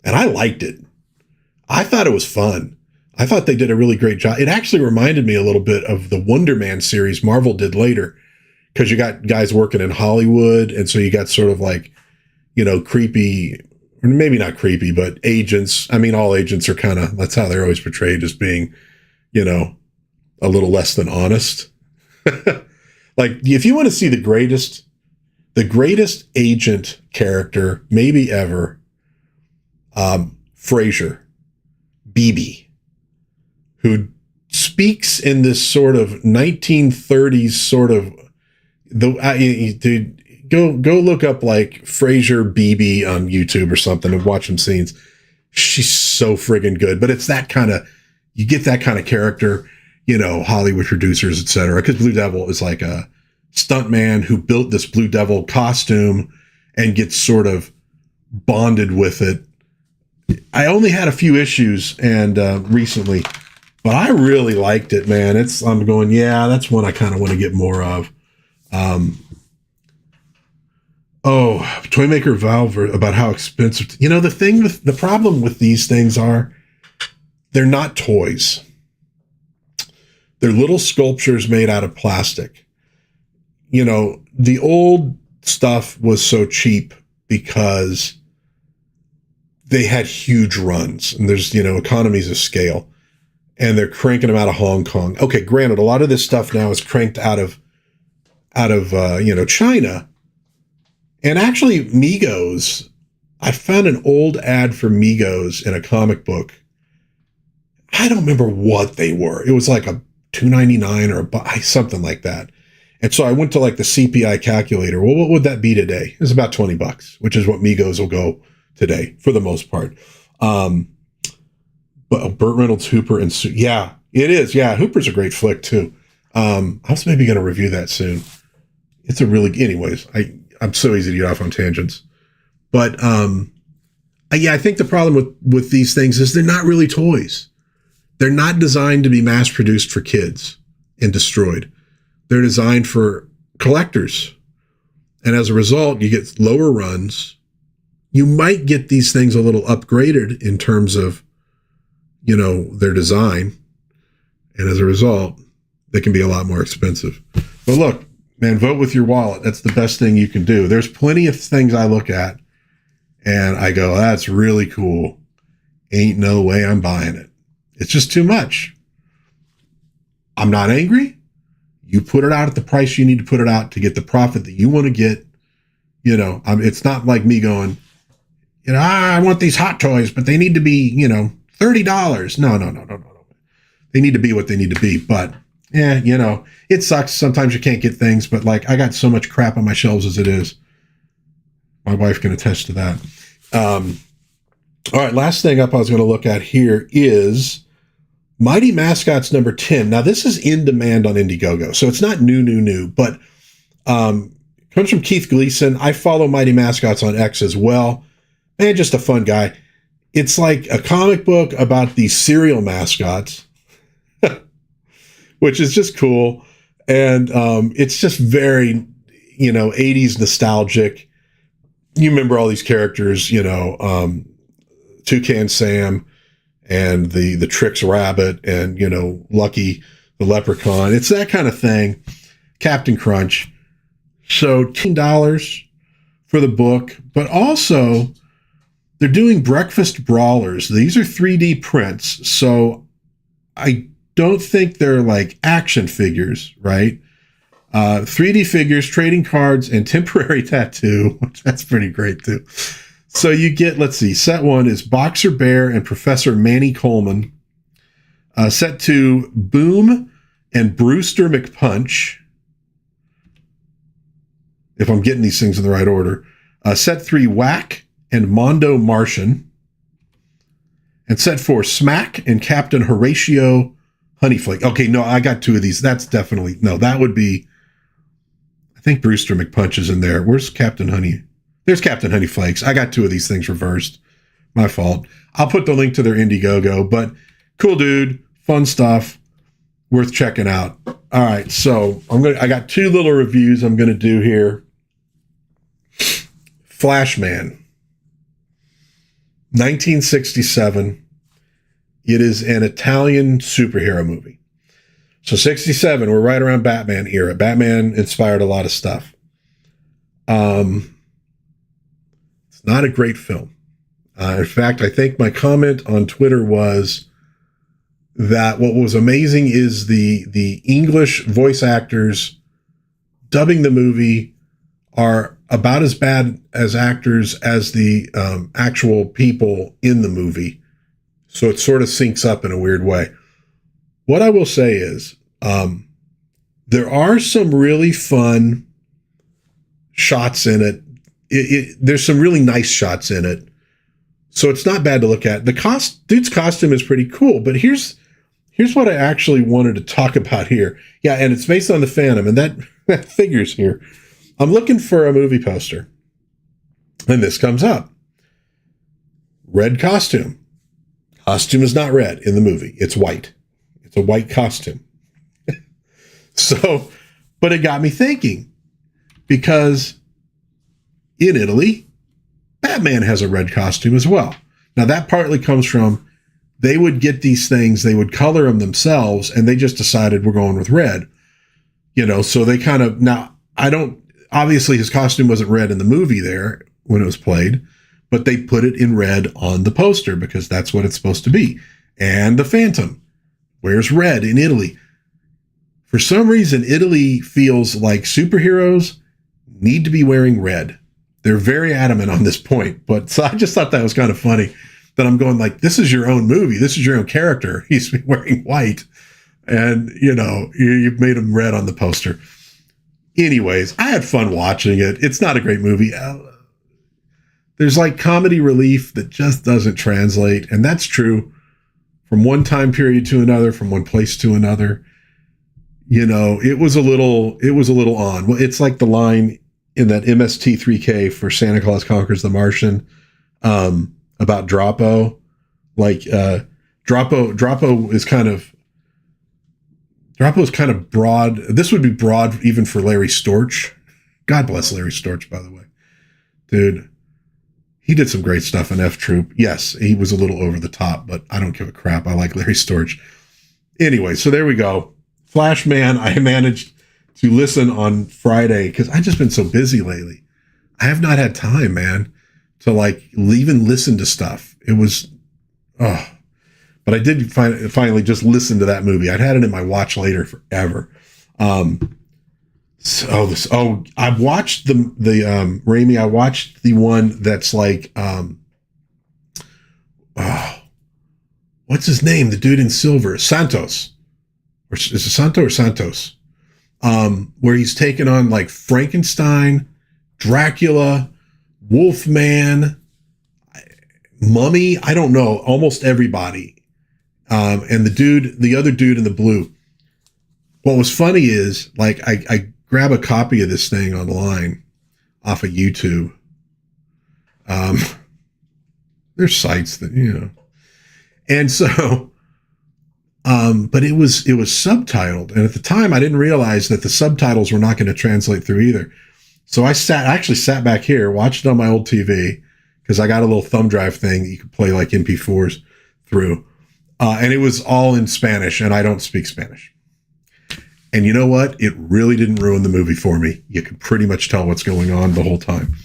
and I liked it. I thought it was fun. I thought they did a really great job. It actually reminded me a little bit of the Wonder Man series Marvel did later, because you got guys working in Hollywood, and so you got sort of like, creepy, or maybe not creepy, but agents. I mean, all agents are kind of, that's how they're always portrayed, as being, a little less than honest. Like, if you want to see the greatest agent character maybe ever, Fleischer, BB, who speaks in this sort of 1930s sort of, dude, go look up like Fleischer BB on YouTube or something and watch some scenes. She's so friggin' good. But it's that kind of, you get that kind of character, Hollywood producers, etc. Because Blue Devil is like a stuntman who built this Blue Devil costume and gets sort of bonded with it. I only had a few issues and recently, but I really liked it, man. I'm going, yeah, that's one I kind of want to get more of. Toymaker Valve about how expensive. The problem with these things are they're not toys. They're little sculptures made out of plastic. The old stuff was so cheap because they had huge runs, and there's, economies of scale, and they're cranking them out of Hong Kong. Okay, granted, a lot of this stuff now is cranked out of China. And actually, Migos, I found an old ad for Migos in a comic book. I don't remember what they were. It was like a $2.99 or something like that. And so I went to like the CPI calculator. Well, what would that be today? It's about $20, which is what Migos will go today for the most part. But Burt Reynolds, Hooper, and yeah, it is. Yeah, Hooper's a great flick too. I was maybe going to review that soon. It's a really, anyways, I'm so easy to get off on tangents. But I think the problem with these things is they're not really toys. They're not designed to be mass produced for kids and destroyed. They're designed for collectors. And as a result, you get lower runs. You might get these things a little upgraded in terms of, their design. And as a result, they can be a lot more expensive. But look, man, vote with your wallet. That's the best thing you can do. There's plenty of things I look at and I go, that's really cool. Ain't no way I'm buying it. It's just too much. I'm not angry. You put it out at the price you need to put it out to get the profit that you want to get. It's not like me going, I want these hot toys, but they need to be, $30. No. They need to be what they need to be. But yeah, it sucks. Sometimes you can't get things, but like I got so much crap on my shelves as it is. My wife can attest to that. All right. Last thing up I was going to look at here is Mighty Mascots number 10. Now this is in demand on Indiegogo. So it's not new, but, comes from Keith Gleason. I follow Mighty Mascots on X as well. Man, just a fun guy. It's like a comic book about these cereal mascots, which is just cool. And it's just very, 80s nostalgic. You remember all these characters, Toucan Sam and the Trix Rabbit and, Lucky the Leprechaun. It's that kind of thing. Captain Crunch. So $10 for the book, but also they're doing Breakfast Brawlers. These are 3D prints, so I don't think they're like action figures, right? 3D figures, trading cards, and temporary tattoo. That's pretty great too. So you get, let's see, set 1 is Boxer Bear and Professor Manny Coleman. Set 2, Boom and Brewster McPunch, if I'm getting these things in the right order. Set 3, Whack and Mondo Martian. And set 4, Smack and Captain Horatio Honeyflake. Okay, no, I got 2 of these. That's definitely, no, that would be, I think Brewster McPunch is in there. Where's Captain Honey? There's Captain Honeyflakes. I got 2 of these things reversed. My fault. I'll put the link to their Indiegogo, but cool dude, fun stuff, worth checking out. All right, so I got 2 little reviews I'm going to do here. Flashman, 1967. It is an Italian superhero movie. So 67, we're right around Batman era. Batman inspired a lot of stuff. It's not a great film. In fact, I think my comment on Twitter was that what was amazing is the English voice actors dubbing the movie are about as bad as actors as the actual people in the movie. So it sort of syncs up in a weird way. What I will say is, there are some really fun shots in it. There's some really nice shots in it. So it's not bad to look at. The dude's costume is pretty cool, but here's what I actually wanted to talk about here. Yeah, and it's based on the Phantom, and that figures here. I'm looking for a movie poster, and this comes up. Red costume. Costume is not red in the movie. It's white. It's a white costume. So, but it got me thinking, because in Italy, Batman has a red costume as well. Now that partly comes from, they would get these things, they would color them themselves, and they just decided we're going with red. So they kind of, now obviously his costume wasn't red in the movie there when it was played, but they put it in red on the poster because that's what it's supposed to be. And the Phantom wears red in Italy. For some reason, Italy feels like superheroes need to be wearing red. They're very adamant on this point, but so I just thought that was kind of funny that I'm going like, this is your own movie. This is your own character. He's wearing white and, you've made him red on the poster. Anyways, I had fun watching it. It's not a great movie. There's like comedy relief that just doesn't translate. And that's true from one time period to another, from one place to another. It was a little on. Well, it's like the line in that MST3K for Santa Claus Conquers the Martian, about Droppo. Like, Droppo is kind of broad. This would be broad even for Larry Storch. God bless Larry Storch, by the way. Dude, he did some great stuff in F Troop. Yes, he was a little over the top, but I don't give a crap. I like Larry Storch. Anyway, so there we go. Flashman, I managed to listen on Friday because I've just been so busy lately. I have not had time, man, to like even listen to stuff. It was, but I did finally just listen to that movie. I'd had it in my watch later forever. I watched the Raimi. I watched the one that's like, what's his name? The dude in silver, Santos. Or is it Santo or Santos? Where he's taken on like Frankenstein, Dracula, Wolfman, Mummy. I don't know. Almost everybody. And the other dude in the blue. What was funny is like, I grab a copy of this thing online off of YouTube. There's sites that, and so, but it was subtitled. And at the time I didn't realize that the subtitles were not going to translate through either. So I actually sat back here, watched it on my old TV because I got a little thumb drive thing that you could play like MP4s through. And it was all in Spanish, and I don't speak Spanish. And you know what? It really didn't ruin the movie for me. You could pretty much tell what's going on the whole time.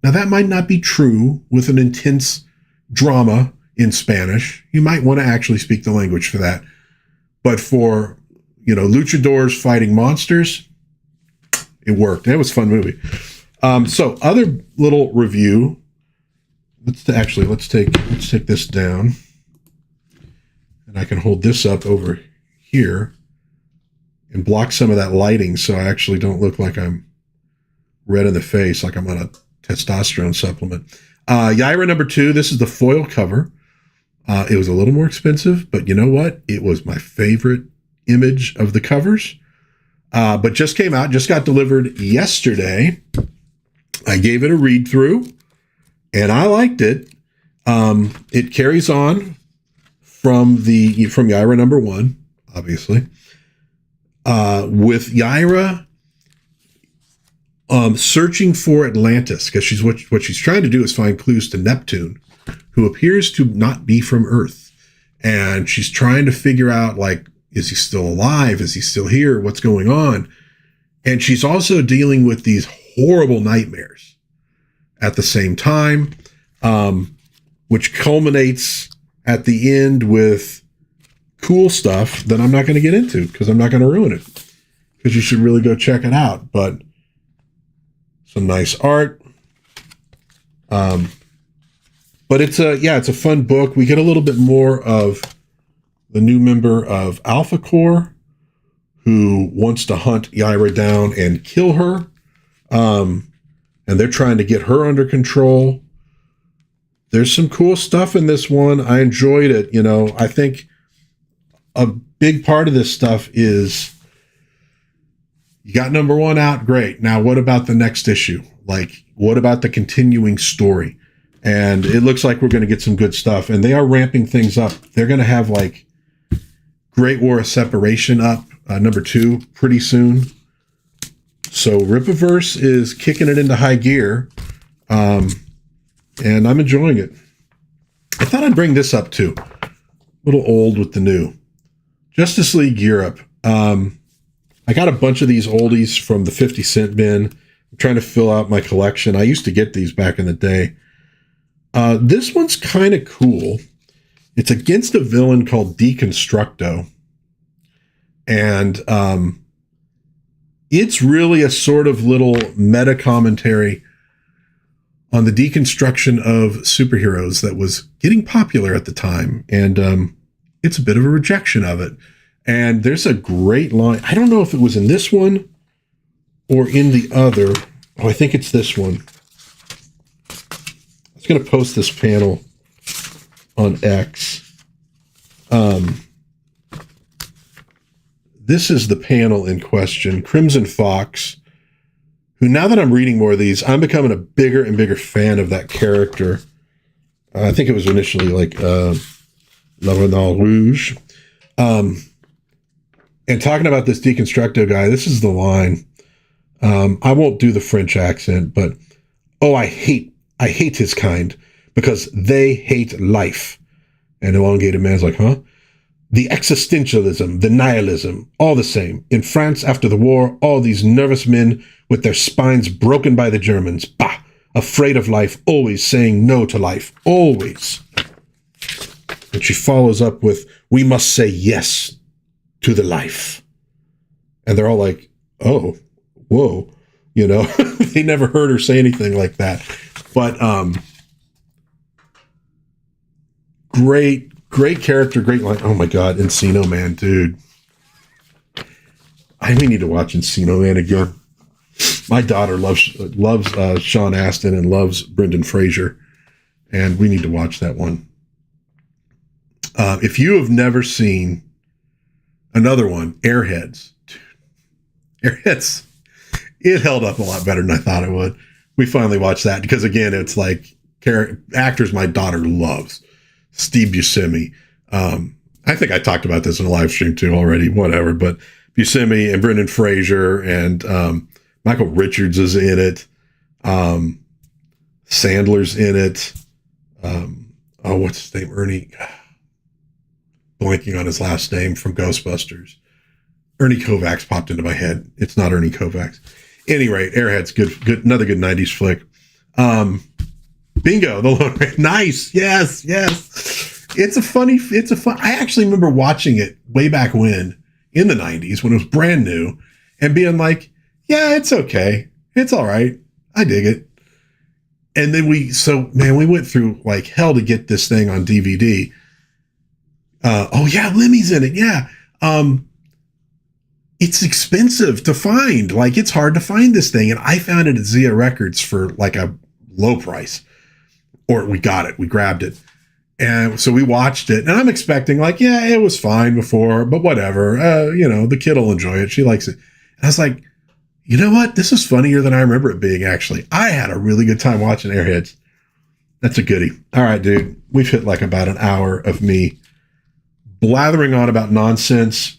Now, that might not be true with an intense drama in Spanish. You might want to actually speak the language for that. But for, luchadors fighting monsters, it worked. It was a fun movie. So other little review. Let's take this down. And I can hold this up over here and block some of that lighting so I actually don't look like I'm red in the face, like I'm on a testosterone supplement. Yaira #2, this is the foil cover. It was a little more expensive, but you know what? It was my favorite image of the covers. But just came out, just got delivered yesterday. I gave it a read through and I liked it. It carries on from Yaira #1, obviously, with Yaira searching for Atlantis, because what she's trying to do is find clues to Neptune, who appears to not be from Earth, and she's trying to figure out, like, is he still alive? Is he still here? What's going on? And she's also dealing with these horrible nightmares at the same time, which culminates at the end with cool stuff that I'm not going to get into because I'm not going to ruin it, because you should really go check it out. But some nice art. But it's a fun book. We get a little bit more of the new member of Alpha Corps, who wants to hunt Yaira down and kill her. And they're trying to get her under control. There's some cool stuff in this one. I enjoyed it. I think a big part of this stuff is, you got #1 out, great. Now, what about the next issue? Like, what about the continuing story? And it looks like we're going to get some good stuff. And they are ramping things up. They're going to have, like, Great War of Separation up, #2, pretty soon. So Rippaverse is kicking it into high gear. And I'm enjoying it. I thought I'd bring this up, too. A little old with the new. Justice League Europe. I got a bunch of these oldies from the 50-cent bin. I'm trying to fill out my collection. I used to get these back in the day. This one's kind of cool. It's against a villain called Deconstructo. And it's really a sort of little meta commentary on the deconstruction of superheroes that was getting popular at the time. And it's a bit of a rejection of it. And there's a great line. I don't know if it was in this one or in the other. Oh, I think it's this one. I was going to post this panel on X. This is the panel in question. Crimson Fox, who, now that I'm reading more of these, I'm becoming a bigger and bigger fan of that character. I think it was initially like La Renal Rouge. And talking about this Deconstructo guy, this is the line. I won't do the French accent, but, I hate his kind because they hate life. And Elongated Man's like, huh? The existentialism, the nihilism, all the same. In France, after the war, all these nervous men with their spines broken by the Germans. Bah! Afraid of life, always saying no to life. Always. And she follows up with, we must say yes to the life. And they're all like, oh, whoa. They never heard her say anything like that. But great character, great line. Oh my God, Encino Man, dude. We need to watch Encino Man again. My daughter loves Sean Astin and loves Brendan Fraser, and we need to watch that one. If you have never seen another one, Airheads. Airheads, it held up a lot better than I thought it would. We finally watched that because, again, it's like actors my daughter loves. Steve Buscemi. I think I talked about this in a live stream too already, whatever, but Buscemi and Brendan Fraser and Michael Richards is in it. Sandler's in it. What's his name? Ernie. Blanking on his last name from Ghostbusters. Ernie Kovacs popped into my head. It's not Ernie Kovacs. Any rate, Airhead's good, another good 90s flick. Bingo, the Lone Ranger. Nice. Yes. I actually remember watching it way back when in the 90s when it was brand new and being like, yeah, it's okay. It's all right. I dig it. And then we went through like hell to get this thing on DVD. Oh yeah, Lemmy's in it. Yeah. It's expensive to find. Like, it's hard to find this thing. And I found it at Zia Records for like a low price. Or we got it. We grabbed it. And so we watched it. And I'm expecting like, yeah, it was fine before, but whatever. The kid will enjoy it. She likes it. And I was like, you know what? This is funnier than I remember it being, actually. I had a really good time watching Airheads. That's a goodie. All right, dude. We've hit like about an hour of me blathering on about nonsense.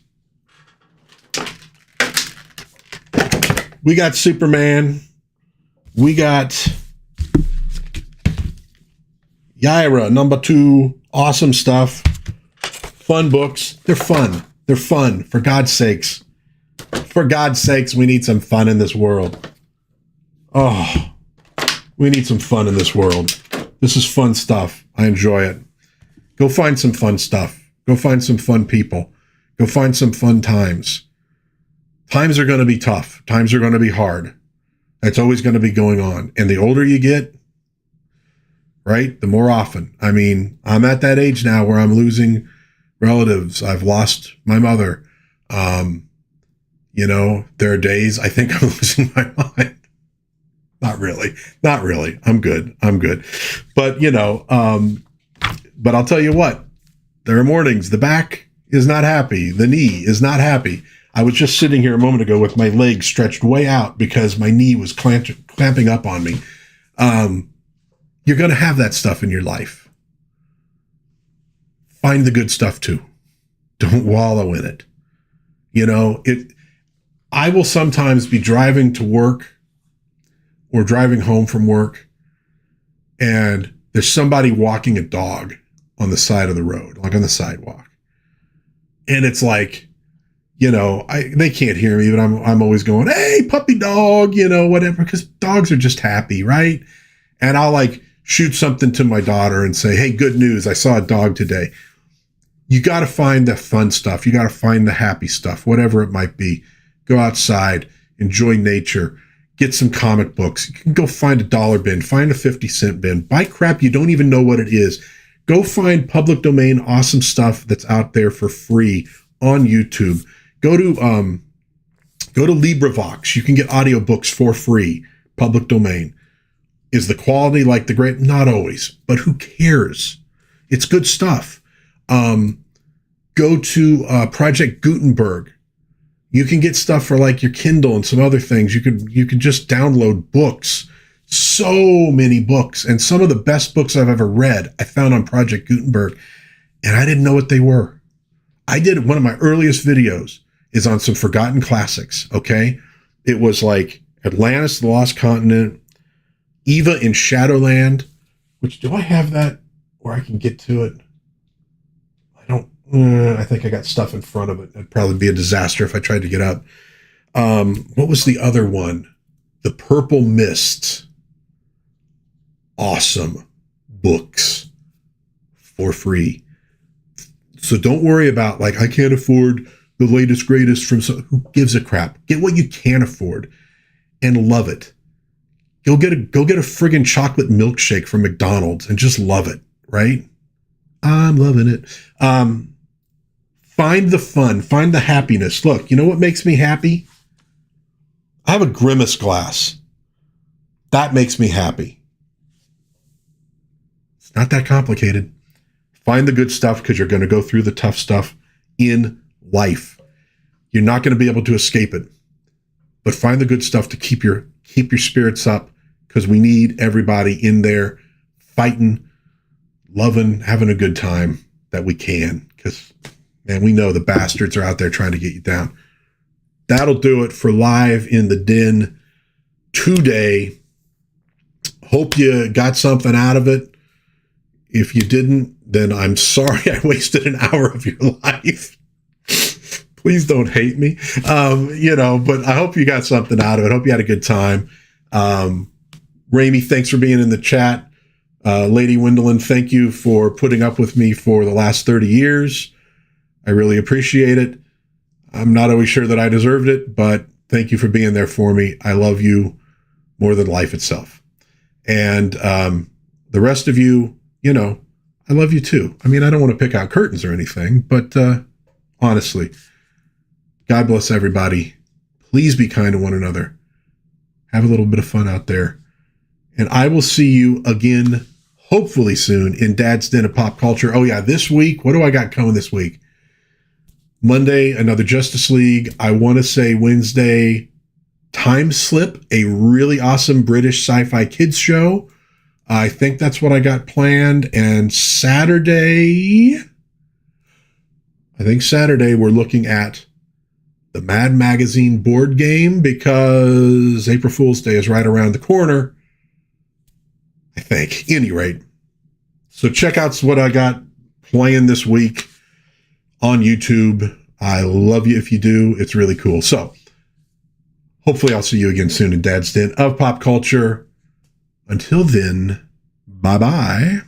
We got Superman. We got Yaira, number 2. Awesome stuff. Fun books. They're fun. They're fun. For God's sakes. For God's sakes, we need some fun in this world. Oh, we need some fun in this world. This is fun stuff. I enjoy it. Go find some fun stuff. Go find some fun people. Go find some fun times. Times are going to be tough. Times are going to be hard. That's always going to be going on. And the older you get, right, the more often. I mean, I'm at that age now where I'm losing relatives. I've lost my mother. There are days I think I'm losing my mind. Not really. I'm good. But, but I'll tell you what, there are mornings. The back is not happy. The knee is not happy. I was just sitting here a moment ago with my legs stretched way out because my knee was clamping up on me. You're going to have that stuff in your life. Find the good stuff too. Don't wallow in it. I will sometimes be driving to work or driving home from work, and there's somebody walking a dog on the side of the road, like on the sidewalk. And it's like, they can't hear me, but I'm always going, hey, puppy dog, whatever, because dogs are just happy, right? And I'll like shoot something to my daughter and say, hey, good news, I saw a dog today. You got to find the fun stuff. You got to find the happy stuff, whatever it might be. Go outside, enjoy nature, get some comic books. You can go find a $1 bin, find a 50-cent bin, buy crap you don't even know what it is. Go find public domain awesome stuff that's out there for free on YouTube. Go to LibriVox. You can get audiobooks for free, public domain. Is the quality like the great? Not always, but who cares? It's good stuff. Go to Project Gutenberg. You can get stuff for like your Kindle and some other things. You could just download books. So many books, and some of the best books I've ever read I found on Project Gutenberg, and I didn't know what they were. I did one of my earliest videos is on some forgotten classics. Okay, it was like Atlantis, the Lost Continent, Eva in Shadowland. Which, do I have that where I can get to it? I don't. I think I got stuff in front of it. It'd probably be a disaster if I tried to get up. What was the other one? The Purple Mist. Awesome books for free. So don't worry about like, I can't afford the latest greatest from who gives a crap. Get what you can afford and love it. Go get a friggin' chocolate milkshake from McDonald's and just love it, right? I'm loving it. Find the fun, find the happiness. Look, you know what makes me happy? I have a Grimace glass. That makes me happy. It's not that complicated. Find the good stuff because you're going to go through the tough stuff in life. You're not going to be able to escape it. But find the good stuff to keep your spirits up because we need everybody in there fighting, loving, having a good time that we can. Because, man, we know the bastards are out there trying to get you down. That'll do it for Live in the Den today. Hope you got something out of it. If you didn't, then I'm sorry I wasted an hour of your life. Please don't hate me. But I hope you got something out of it. Hope you had a good time. Ramey, thanks for being in the chat. Lady Wendelin, thank you for putting up with me for the last 30 years. I really appreciate it. I'm not always sure that I deserved it, but thank you for being there for me. I love you more than life itself. And the rest of you, you know, I love you too. I mean, I don't want to pick out curtains or anything, but honestly, God bless everybody. Please be kind to one another. Have a little bit of fun out there. And I will see you again, hopefully soon, in Dad's Den of Pop Culture. Oh yeah, this week, what do I got coming this week? Monday, another Justice League. I want to say Wednesday, Time Slip, a really awesome British sci-fi kids show. I think that's what I got planned. And Saturday, we're looking at the Mad Magazine board game because April Fool's Day is right around the corner. I think. Any rate. So check out what I got playing this week on YouTube. I love you if you do. It's really cool. So hopefully I'll see you again soon in Dad's Den of Pop Culture. Until then, bye-bye.